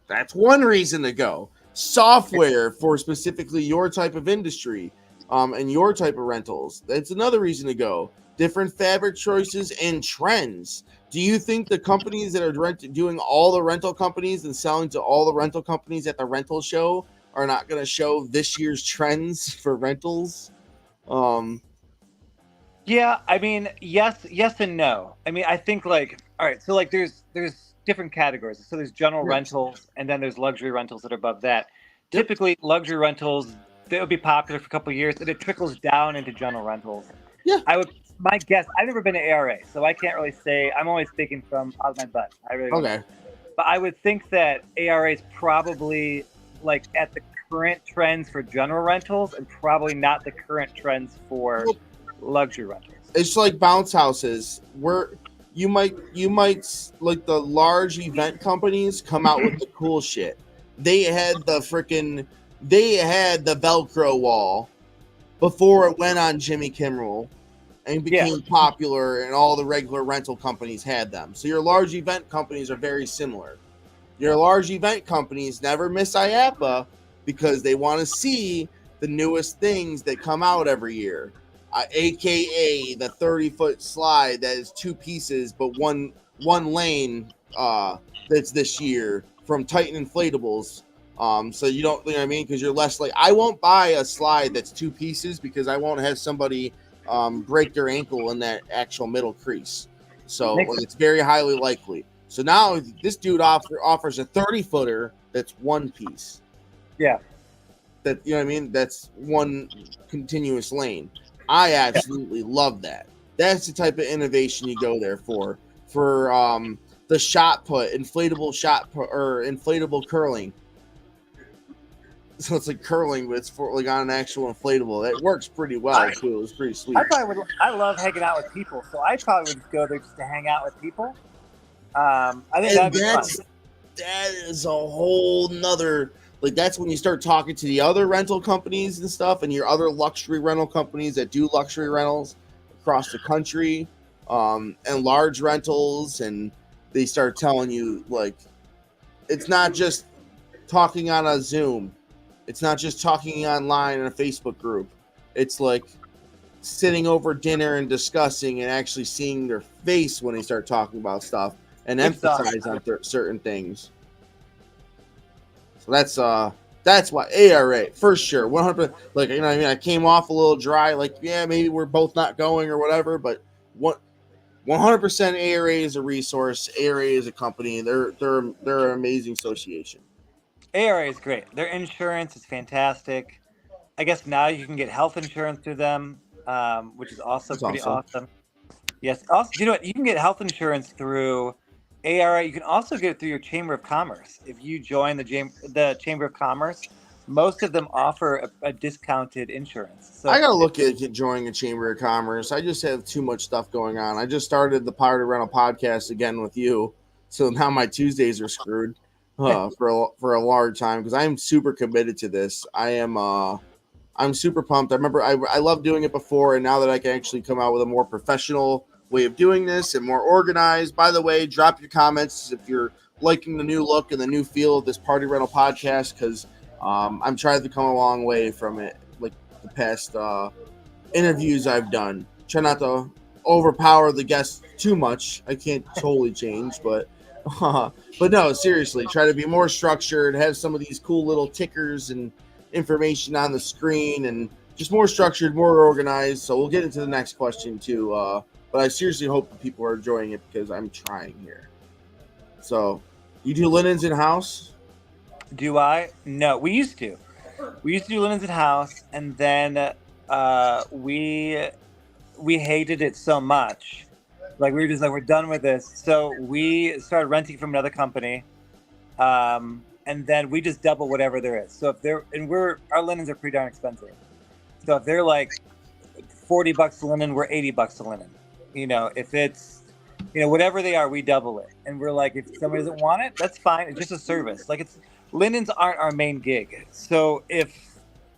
That's one reason to go. Software for specifically your type of industry, and your type of rentals. That's another reason to go. Different fabric choices and trends. Do you think the companies that are doing all the rental companies and selling to all the rental companies at the rental show are not going to show this year's trends for rentals? Yeah, I mean, yes and no. I mean, I think all right, so there's different categories. So there's general rentals, and then there's luxury rentals that are above that. Yep. Typically, luxury rentals, they would be popular for a couple of years, and it trickles down into general rentals. Yeah. My guess, I've never been to ARA, so I can't really say. I'm always speaking from out of my butt. I really don't know. But I would think that ARA is probably at the current trends for general rentals, and probably not the current trends for luxury rentals. It's like bounce houses where you might like the large event companies come out with the cool shit. They had the Velcro wall before it went on Jimmy Kimmel and became popular, and all the regular rental companies had them. So your large event companies are very similar. Your large event companies never miss IAPA because they want to see the newest things that come out every year. AKA the 30-foot slide that is two pieces but one lane that's this year from Titan Inflatables. So you don't, you know what I mean? Because you're less I won't buy a slide that's two pieces because I won't have somebody break their ankle in that actual middle crease. So it's very highly likely. So now this dude offers a 30-footer that's one piece. Yeah. That, you know what I mean? That's one continuous lane. I absolutely love that. That's the type of innovation you go there for the shot put, inflatable shot put, or inflatable curling. So it's like curling, but it's for on an actual inflatable. That works pretty well too. It was pretty sweet. I love hanging out with people, so I probably would go there just to hang out with people. I think that'd be fun. that is a whole nother, like, that's when you start talking to the other rental companies and stuff, and your other luxury rental companies that do luxury rentals across the country, and large rentals, and they start telling you, like, it's not just talking on a Zoom, it's not just talking online in a Facebook group, it's like sitting over dinner and discussing and actually seeing their face when they start talking about stuff and emphasize on certain things. So that's why ARA for sure, 100%. Like, you know what I mean, I came off a little dry, like, yeah, maybe we're both not going or whatever, but what 100% ARA is a resource. ARA is a company. They're an amazing association. ARA is great. Their insurance is fantastic. I guess now you can get health insurance through them, which is also pretty awesome. Yes. Also, you know what? You can get health insurance through ARA. You can also get it through your Chamber of Commerce. If you join the Chamber of Commerce, most of them offer a discounted insurance. So I gotta look at joining a Chamber of Commerce. I just have too much stuff going on. I just started the Party Rental podcast again with you, so now my Tuesdays are screwed for a large time because I'm super committed to this. I'm super pumped. I remember I loved doing it before, and now that I can actually come out with a more professional way of doing this and more organized. By the way, drop your comments if you're liking the new look and the new feel of this Party Rental podcast, because I'm trying to come a long way from it, like the past interviews I've done. Try not to overpower the guests too much. I can't totally change, but no, seriously, try to be more structured, have some of these cool little tickers and information on the screen, and just more structured, more organized. So we'll get into the next question too, but I seriously hope that people are enjoying it because I'm trying here. So you do linens in house? Do I? No, we used to do linens in house, and then we hated it so much, like we were just like, we're done with this, so we started renting from another company, and then we just double whatever there is. So if they're, and our linens are pretty darn expensive. So if they're like $40 a linen, we're $80 a linen. You know, if it's, you know, whatever they are, we double it. And we're like, if somebody doesn't want it, that's fine. It's just a service. Like, linens aren't our main gig. So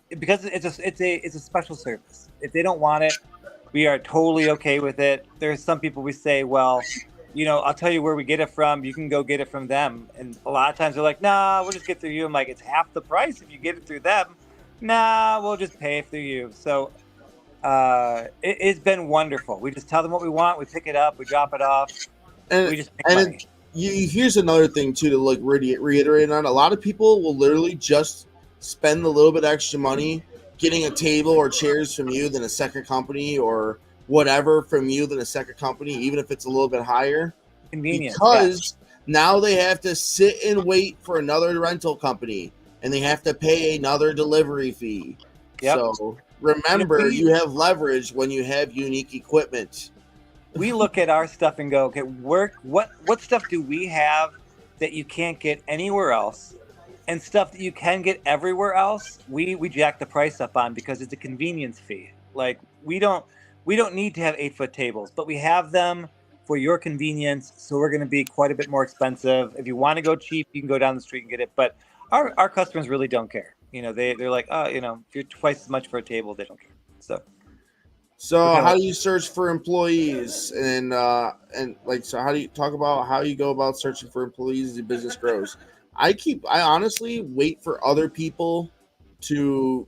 because it's a special service. If they don't want it, we are totally okay with it. There's some people we say, well, you know, I'll tell you where we get it from. You can go get it from them. And a lot of times they're like, nah, we'll just get through you. I'm like, it's half the price if you get it through them. Nah, we'll just pay through you. So it's been wonderful. We just tell them what we want. We pick it up. We drop it off. And we just make money. Here's another thing too to like reiterate on. A lot of people will literally just spend a little bit extra money getting a table or chairs from you than a second company, or whatever from you than a second company, even if it's a little bit higher. Convenience. Because now they have to sit and wait for another rental company, and they have to pay another delivery fee. Yep. So remember, you have leverage when you have unique equipment. We look at our stuff and go, okay, what stuff do we have that you can't get anywhere else, and stuff that you can get everywhere else, we jack the price up on because it's a convenience fee. Like, we don't need to have 8-foot tables, but we have them for your convenience. So we're going to be quite a bit more expensive. If you want to go cheap, you can go down the street and get it. But our customers really don't care. You know, they're like, oh, you know, if you're twice as much for a table, they don't care. So how do you search for employees, and like, so how do you talk about how you go about searching for employees as your business grows? I honestly wait for other people to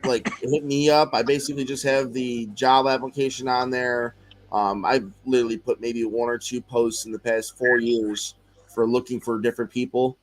like hit me up. I basically just have the job application on there. I've literally put maybe 1 or 2 posts in the past 4 years for looking for different people.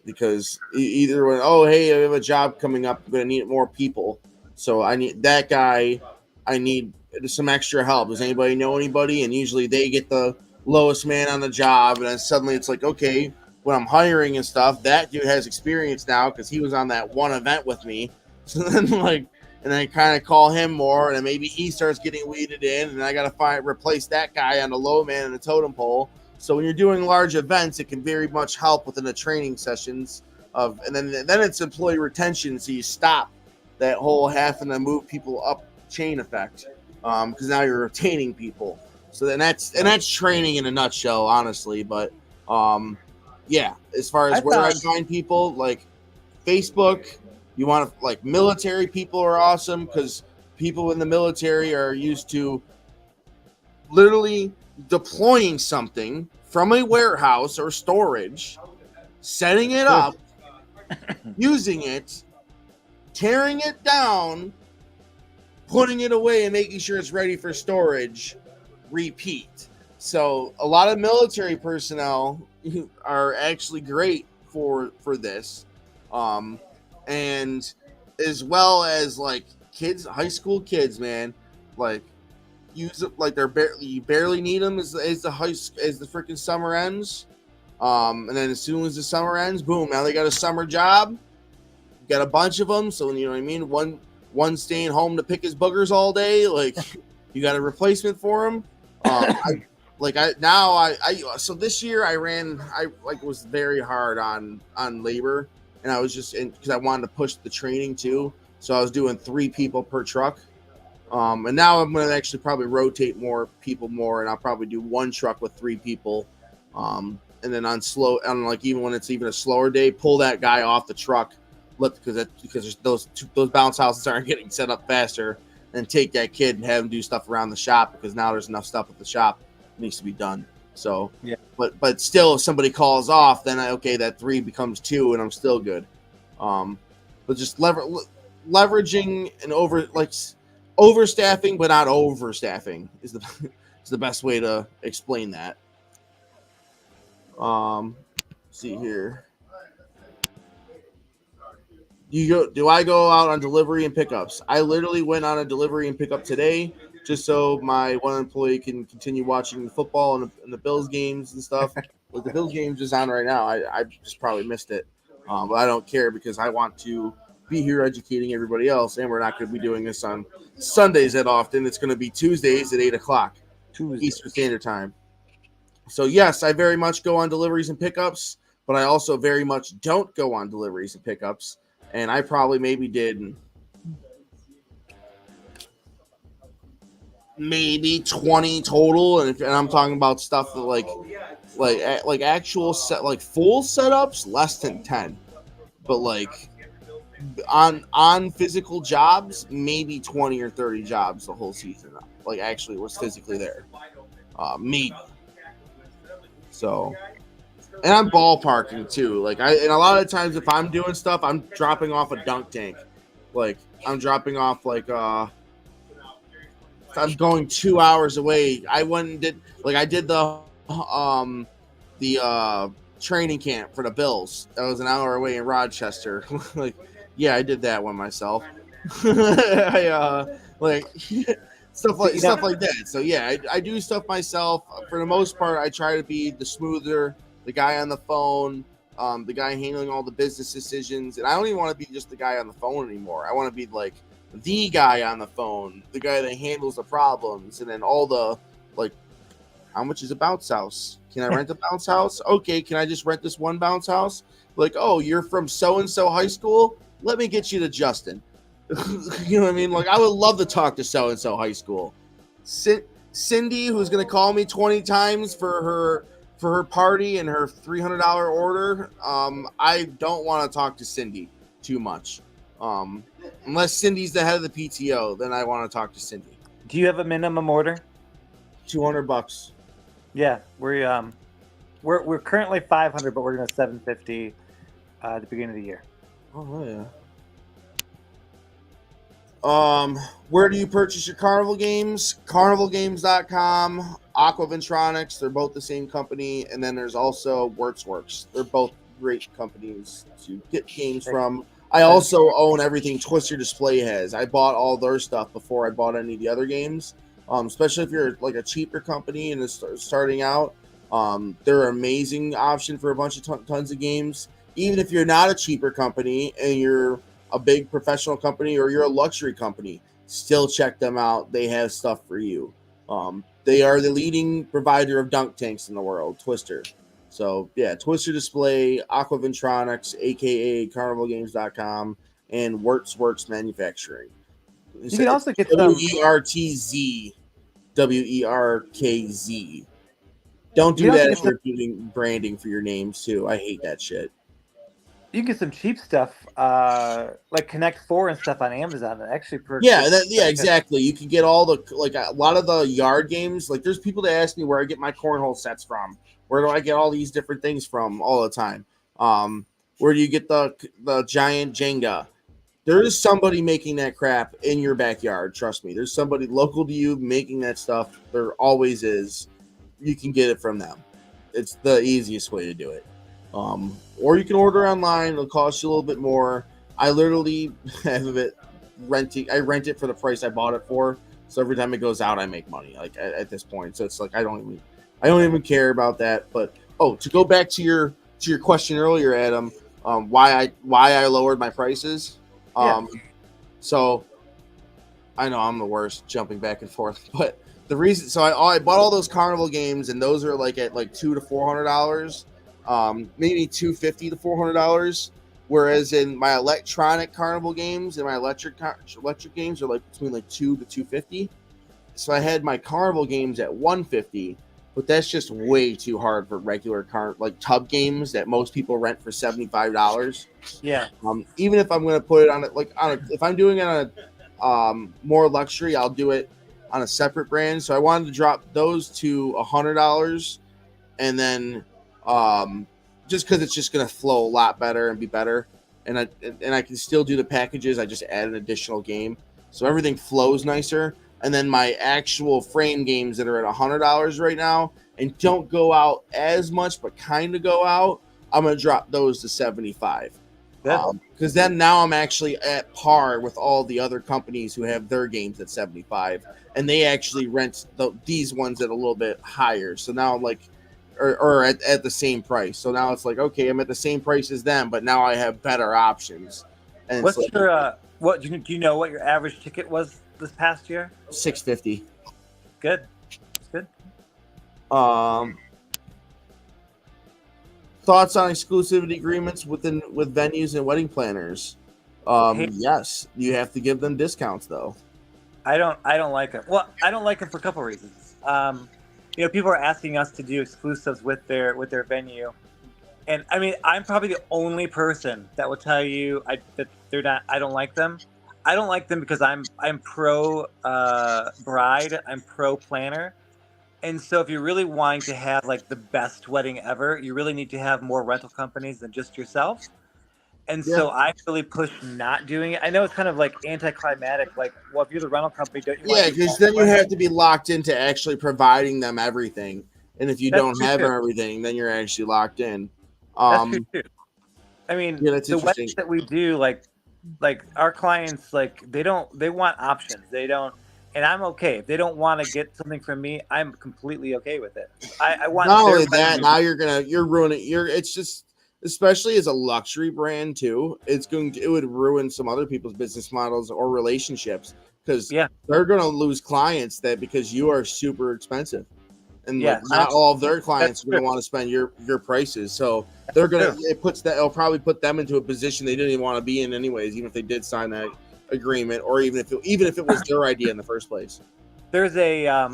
Because either when, oh, hey, I have a job coming up, I'm going to need more people. So I need that guy. I need some extra help. Does anybody know anybody? And usually they get the lowest man on the job. And then suddenly it's like, okay, when I'm hiring and stuff, that dude has experience now because he was on that one event with me. So then like, and I kind of call him more, and then maybe he starts getting weeded in, and I got to replace that guy on the low man in the totem pole. So when you're doing large events, it can very much help within the training sessions and then it's employee retention. So you stop that whole having to move people up chain effect, because now you're retaining people. So then that's training in a nutshell, honestly. But yeah, as far as I find people, like Facebook, you want to, like, military people are awesome because people in the military are used to literally deploying something from a warehouse or storage, setting it up, using it, tearing it down, putting it away, and making sure it's ready for storage. Repeat. So a lot of military personnel are actually great for this, and as well as like kids, high school kids, man, like use it like you barely need them as the freaking summer ends, and then as soon as the summer ends, boom, now they got a summer job, got a bunch of them, so you know what I mean. One staying home to pick his boogers all day, like you got a replacement for him. So this year I was very hard on labor, and I was just because I wanted to push the training too. So I was doing 3 people per truck. And now I'm going to actually probably rotate people more, and I'll probably do 1 truck with 3 people. And then even when it's even a slower day, pull that guy off the truck, because those bounce houses aren't getting set up faster, and take that kid and have him do stuff around the shop, because now there's enough stuff at the shop that needs to be done. So, yeah. But still, if somebody calls off, then that 3 becomes 2, and I'm still good. But just leveraging and overstaffing, but not overstaffing is the best way to explain that. See here. Do I go out on delivery and pickups? I literally went on a delivery and pickup today, just so my one employee can continue watching football and the Bills games and stuff. Like, the Bills games is on right now. I just probably missed it, but I don't care, because I want to be here educating everybody else, and we're not going to be doing this on Sundays that often. It's going to be Tuesdays at 8:00 Eastern Standard Time. So yes, I very much go on deliveries and pickups, but I also very much don't go on deliveries and pickups. And I probably maybe did 20 total, and I'm talking about stuff that like actual full setups, less than 10. But like on physical jobs, maybe 20 or 30 jobs the whole season. Like, actually was physically there, maybe. So. And I'm ballparking too. And a lot of the times, if I'm doing stuff, I'm dropping off a dunk tank. Like, I'm dropping off I'm going 2 hours away. I did the training camp for the Bills. That was an hour away in Rochester. Yeah, I did that one myself. Stuff like that. So yeah, I do stuff myself. For the most part, I try to be the smoother, the guy on the phone, the guy handling all the business decisions. And I don't even want to be just the guy on the phone anymore. I want to be like the guy on the phone, the guy that handles the problems, and then all the how much is a bounce house? Can I rent a bounce house? Okay, can I just rent this one bounce house? Oh, you're from so-and-so high school? Let me get you to Justin. You know what I mean? I would love to talk to so-and-so high school. Cindy, who's going to call me 20 times for her party and her $300 order. I don't want to talk to Cindy too much. Unless Cindy's the head of the PTO, then I want to talk to Cindy. Do you have a minimum order? $200. Yeah, we're currently 500, but we're going to 750 at the beginning of the year. Oh yeah. Where do you purchase your Carnival games? CarnivalGames.com, Aquaventronics, they're both the same company, and then there's also Works. They're both great companies to get games from. I also own everything Twister Display has. I bought all their stuff before I bought any of the other games. Especially if you're a cheaper company and is starting out, they're an amazing option for a bunch of tons of games. Even if you're not a cheaper company and you're a big professional company or you're a luxury company, still check them out. They have stuff for you. They are the leading provider of dunk tanks in the world, Twister. So yeah, Twister Display, Aquaventronics, aka CarnivalGames.com, and Works Manufacturing. You can also get WERTZ, WERKZ. Don't do You that can if you're doing branding for your names too. I hate that shit. you can get some cheap stuff, like Connect Four and stuff on Amazon. That actually Yeah, gets yeah, exactly. You can get all the like a lot of the yard games. Like, there's people that ask me where I get my cornhole sets from. Where do I get all these different things from all the time? Where do you get the giant Jenga? There is somebody making that crap in your backyard. Trust me. There's somebody local to you making that stuff. There always is. You can get it from them. It's the easiest way to do it. Or you can order online. It'll cost you a little bit more. I literally have it renting. I rent it for the price I bought it for. So every time it goes out, I make money. Like at this point, so it's like I don't even care about that. But to go back to your question earlier, Adam, why I lowered my prices. So I know I'm the worst jumping back and forth, but the reason, so I bought all those carnival games, and those are like at like $200 to $400, maybe $250 to $400. Whereas in my electronic carnival games and my electric games are like between like $200 to $250. So I had my carnival games at $150, but that's just way too hard for regular like tub games that most people rent for $75. Yeah. Even if I'm going to put it on it, like if I'm doing it on a more luxury, I'll do it on a separate brand. So I wanted to drop those to $100, and then just because it's just going to flow a lot better and be better, and I can still do the packages. I just add an additional game, so everything flows nicer. And then my actual frame games that are at $100 right now and don't go out as much, but kind of go out, I'm going to drop those to $75. Because then now I'm actually at par with all the other companies who have their games at $75, and they actually rent these ones at a little bit higher. So now I'm like, or at the same price. So now it's like, okay, I'm at the same price as them, but now I have better options. And what's your what do you know what your average ticket was this past year? $650. Good. That's good. Thoughts on exclusivity agreements with venues and wedding planners? Yes, you have to give them discounts though. I don't like them. Well, I don't like them for a couple reasons. People are asking us to do exclusives with their venue, and I mean, I'm probably the only person that will tell you that they're not. I don't like them. I don't like them because I'm pro bride. I'm pro planner. And so if you're really wanting to have like the best wedding ever, you really need to have more rental companies than just yourself. And so I really push not doing it. I know it's kind of like anticlimactic. Like, well, if you're the rental company, don't you? Yeah, because then you have to be locked into actually providing them everything. And if you don't have everything, then you're actually locked in. That's true too. I mean, the weddings that we do, like our clients, like they want options. They don't. And I'm okay. If they don't want to get something from me, I'm completely okay with it. I want not only that, now you're ruining it's just, especially as a luxury brand too, it would ruin some other people's business models or relationships, because they're gonna lose clients because you are super expensive. And not all of their clients are gonna want to spend your prices. So they're gonna it'll probably put them into a position they didn't even want to be in anyways, even if they did sign that agreement, or even if it was their idea in the first place. There's a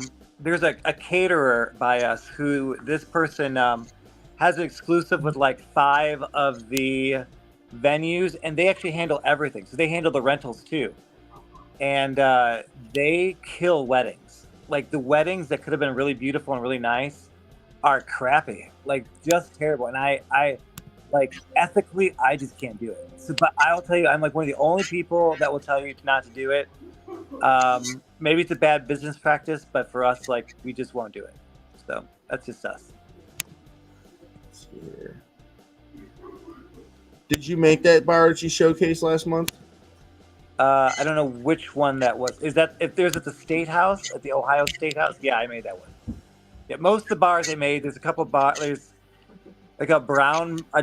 caterer by us who this person has an exclusive with like 5 of the venues, and they actually handle everything. So they handle the rentals too, and they kill weddings. Like the weddings that could have been really beautiful and really nice are crappy, like just terrible. And I like ethically, I just can't do it. So, but I'll tell you, I'm like one of the only people that will tell you not to do it. Maybe it's a bad business practice, but for us, like we just won't do it. So that's just us. Here. Did you make that bar that you showcased last month? I don't know which one that was. Is that if there's at the State House, at the Ohio State House? Yeah, I made that one. Yeah, most of the bars I made. There's a couple of bars. There's like a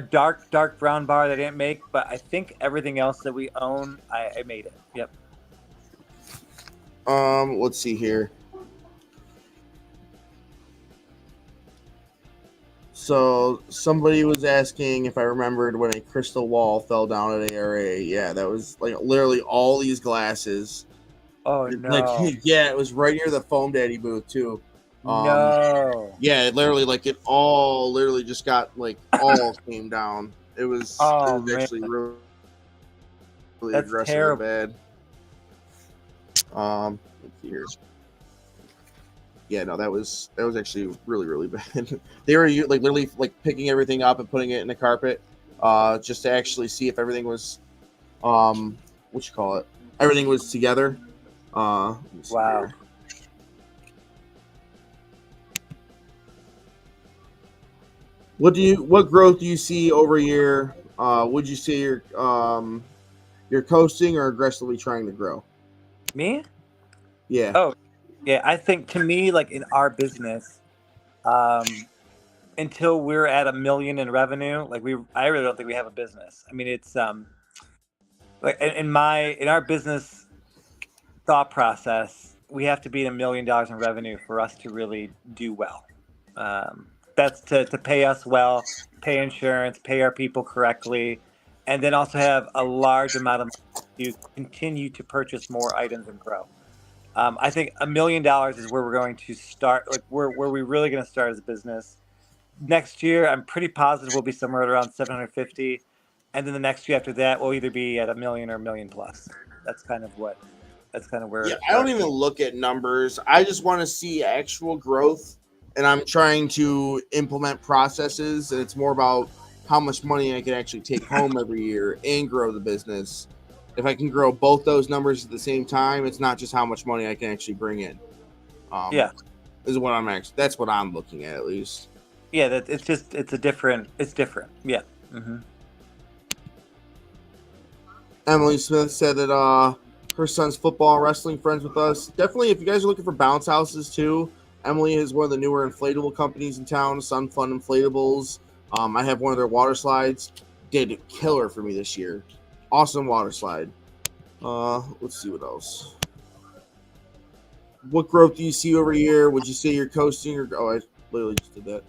dark brown bar that I didn't make, but I think everything else that we own, I made it. Yep. Let's see here. So somebody was asking if I remembered when a crystal wall fell down at ARA. Yeah, that was like literally all these glasses. Oh no! Like, yeah, it was right near the Foam Daddy booth too. No. Yeah, it literally like it all literally just got like all came down. It was Man. actually really That's aggressive terrible. and bad. Let's see here. Yeah, no, that was actually really bad. They were like literally like picking everything up and putting it in the carpet, just to actually see if everything was, what you call it, everything was together. Wow. Wow. What growth do you see over a year? Would you say you're coasting or aggressively trying to grow? Me? Yeah. Oh, yeah. I think to me, like in our business, until we're at 1 million in revenue, like I really don't think we have a business. I mean, it's like in our business thought process, we have to be at $1 million in revenue for us to really do well. That's to pay us well, pay insurance, pay our people correctly, and then also have a large amount of money to continue to purchase more items and grow. I think $1 million is where we're going to start, like where we really going to start as a business. Next year, I'm pretty positive we'll be somewhere around 750, and then the next year after that, we'll either be at 1 million or 1 million plus. That's kind of what. That's kind of where. Yeah, I don't even look at numbers. I just want to see actual growth, and I'm trying to implement processes, and it's more about how much money I can actually take home every year and grow the business. If I can grow both those numbers at the same time, it's not just how much money I can actually bring in. Yeah, is what I'm actually. That's what I'm looking at least. yeah. That it's different. Yeah. Mm-hmm. Emily Smith said that her son's football and wrestling friends with us. Definitely, if you guys are looking for bounce houses too, Emily is one of the newer inflatable companies in town, Sun Fun Inflatables. I have one of their water slides. Did a killer for me this year. Awesome water slide. Let's see what else. What growth do you see over here? Would you say you're coasting or I literally just did that.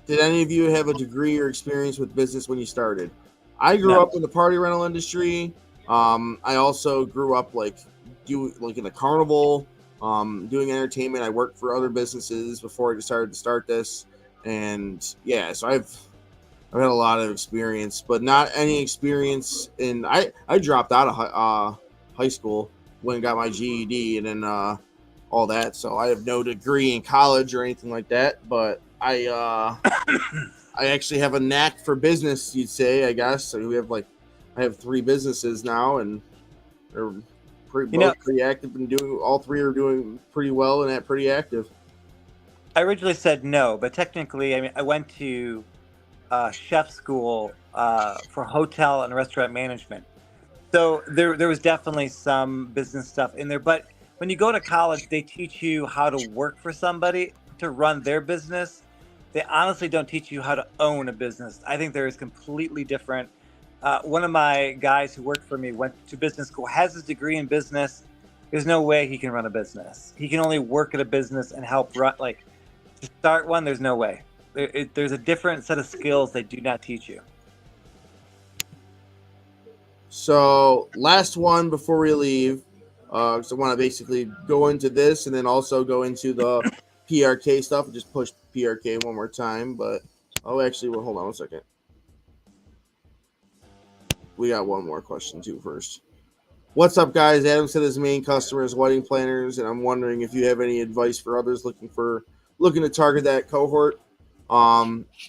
Did any of you have a degree or experience with business when you started? I grew up in the party rental industry. I also grew up like in the carnival, doing entertainment. I worked for other businesses before I decided to start this, and yeah, so I've had a lot of experience, but not any experience in. I dropped out of high school when I got my GED and then all that, so I have no degree in college or anything like that. But I actually have a knack for business, you'd say, I guess. So I have 3 businesses now, and they're pretty active and all 3 are doing pretty well and pretty active. I originally said no, but technically, I mean, I went to chef school for hotel and restaurant management. So there was definitely some business stuff in there. But when you go to college, they teach you how to work for somebody to run their business. They honestly don't teach you how to own a business. I think there is completely different. One of my guys who worked for me went to business school, has his degree in business. There's no way he can run a business. He can only work at a business and help run, like to start one. There's no way. There's a different set of skills they do not teach you. So last one before we leave. So I want to basically go into this and then also go into the PRK stuff and just push PRK one more time. But hold on 1 second. We got one more question too first. What's up, guys? Adam said his main customer is wedding planners, and I'm wondering if you have any advice for others looking to target that cohort.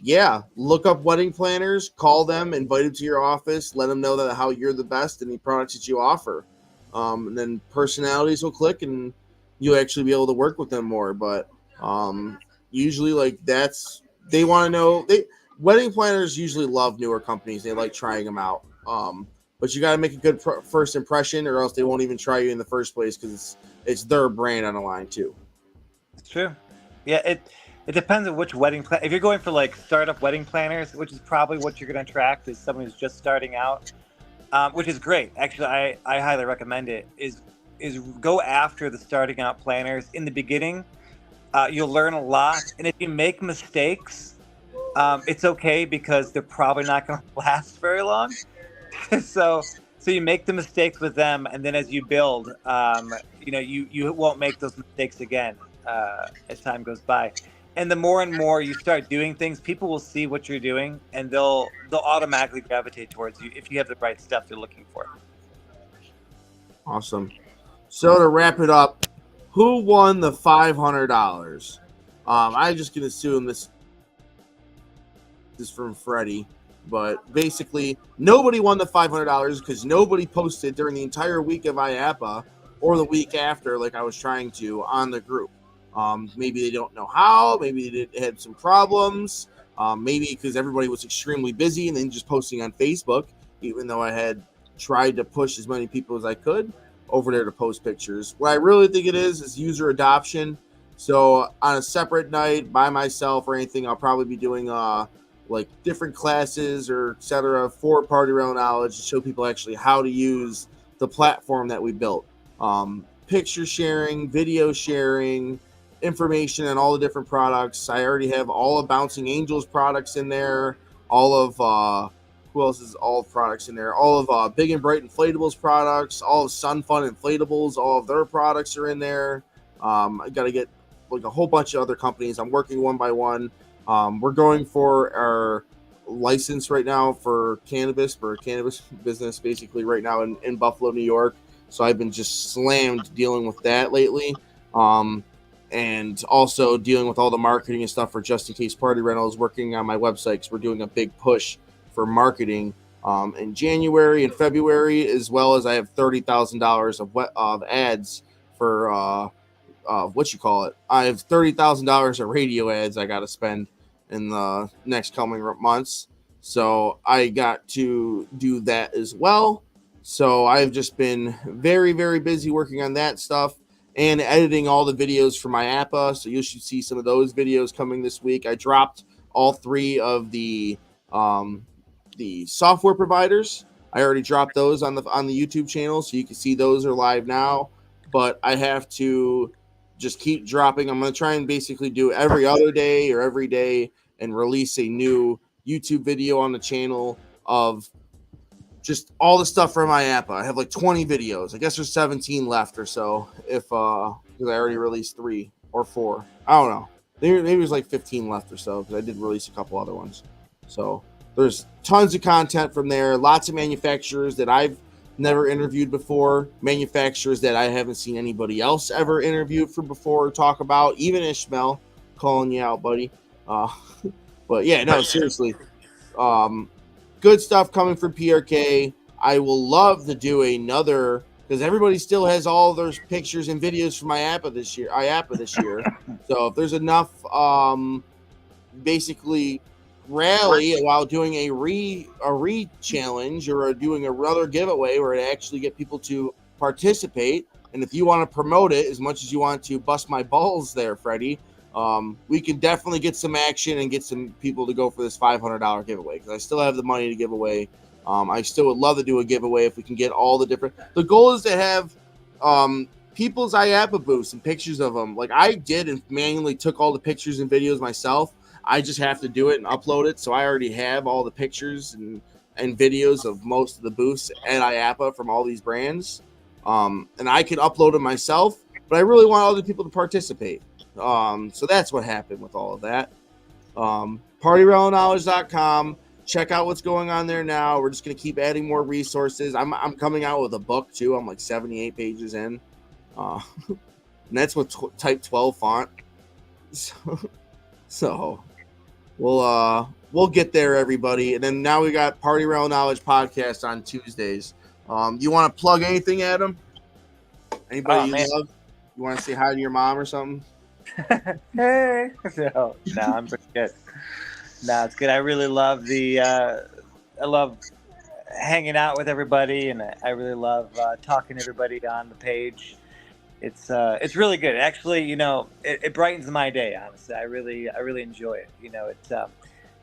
Yeah, look up wedding planners, call them, invite them to your office, let them know that how you're the best and the products that you offer. And then personalities will click and you'll actually be able to work with them more. But usually they want to know, wedding planners usually love newer companies. They like trying them out. But you got to make a good first impression or else they won't even try you in the first place because it's their brand on the line too. It's true. Yeah, it depends on which wedding plan. If you're going for like startup wedding planners, which is probably what you're going to attract, is someone who's just starting out, which is great. Actually, I highly recommend it. Is go after the starting out planners in the beginning. You'll learn a lot, and if you make mistakes, it's okay because they're probably not going to last very long. So So you make the mistakes with them, and then as you build, you won't make those mistakes again as time goes by. And the more and more you start doing things, people will see what you're doing, and they'll automatically gravitate towards you if you have the right stuff they're looking for. Awesome. So to wrap it up, who won the $500? I'm just gonna assume this is from Freddie, but basically nobody won the $500 because nobody posted during the entire week of IAPA or the week after, like I was trying to, on the group. Maybe they don't know how. Maybe they had some problems. Maybe because everybody was extremely busy and then just posting on Facebook, even though I had tried to push as many people as I could over there to post pictures. What I really think it is user adoption. So on a separate night by myself or anything, I'll probably be doing like different classes or etc. for Party Rental Knowledge to show people actually how to use the platform that we built. Picture sharing, video sharing, information on all the different products. I already have all of Bouncing Angels products in there. All of who else is all products in there? All of Big and Bright Inflatables products. All of Sun Fun Inflatables. All of their products are in there. I got to get like a whole bunch of other companies. I'm working one by one. We're going for our license right now for a cannabis business, basically right now in Buffalo, New York. So I've been just slammed dealing with that lately. And also dealing with all the marketing and stuff for Just In Case Party Rentals, working on my website because we're doing a big push for marketing in January and February, as well as I have $30,000 of ads for I have $30,000 of radio ads I got to spend in the next coming months. So I got to do that as well. So I've just been very, very busy working on that stuff and editing all the videos for my APA. So you should see some of those videos coming this week. I dropped all 3 of the software providers. I already dropped those on the YouTube channel, so you can see those are live now. But I have to just keep dropping. I'm going to try and basically do every other day or every day and release a new YouTube video on the channel of just all the stuff from my app. I have like 20 videos. I guess there's 17 left or so if because I already released 3 or 4. I don't know. Maybe there's like 15 left or so because I did release a couple other ones. So there's tons of content from there. Lots of manufacturers that I've never interviewed before, manufacturers that I haven't seen anybody else ever interviewed for before or talk about, even Ishmael, calling you out, buddy. But yeah, no, seriously. Good stuff coming from PRK. I will love to do another because everybody still has all those pictures and videos from IAPA this year. So if there's enough basically rally while doing a re challenge or doing another giveaway where I actually get people to participate. And if you want to promote it as much as you want to bust my balls there, Freddie, we can definitely get some action and get some people to go for this $500 giveaway because I still have the money to give away. I still would love to do a giveaway if we can get all the different. The goal is to have people's IAPA booths and pictures of them. Like I did and manually took all the pictures and videos myself. I just have to do it and upload it. So I already have all the pictures and videos of most of the booths at IAPA from all these brands. And I can upload them myself, but I really want other people to participate. So that's what happened with all of that. PartyRentalKnowledge.com. Check out what's going on there now. We're just going to keep adding more resources. I'm coming out with a book too. I'm like 78 pages in. And that's with type 12 font. So we'll get there, everybody. And then now we got Party Rental Knowledge podcast on Tuesdays. You want to plug anything, Adam? Anybody you love? You want to say hi to your mom or something? Hey. No, I'm pretty good. No, it's good. I really love I love hanging out with everybody, and I really love talking to everybody on the page. It's really good. Actually, it brightens my day. Honestly, I really enjoy it. It's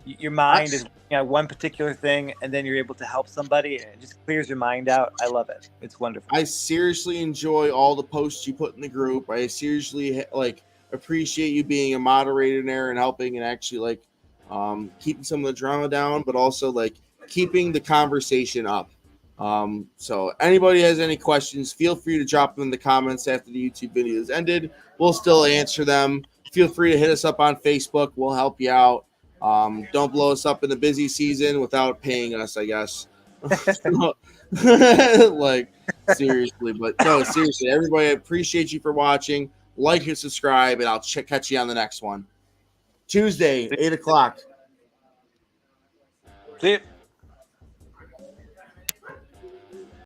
your mind is one particular thing, and then you're able to help somebody, and it just clears your mind out. I love it. It's wonderful. I seriously enjoy all the posts you put in the group. I seriously appreciate you being a moderator there and helping and actually keeping some of the drama down, but also keeping the conversation up. So anybody has any questions, feel free to drop them in the comments after the YouTube video is ended. We'll still answer them. Feel free to hit us up on Facebook. We'll help you out. Don't blow us up in the busy season without paying us, I guess. Like, seriously. But no, seriously, everybody, I appreciate you for watching. Like and subscribe, and I'll catch you on the next one. Tuesday, 8 o'clock. See you.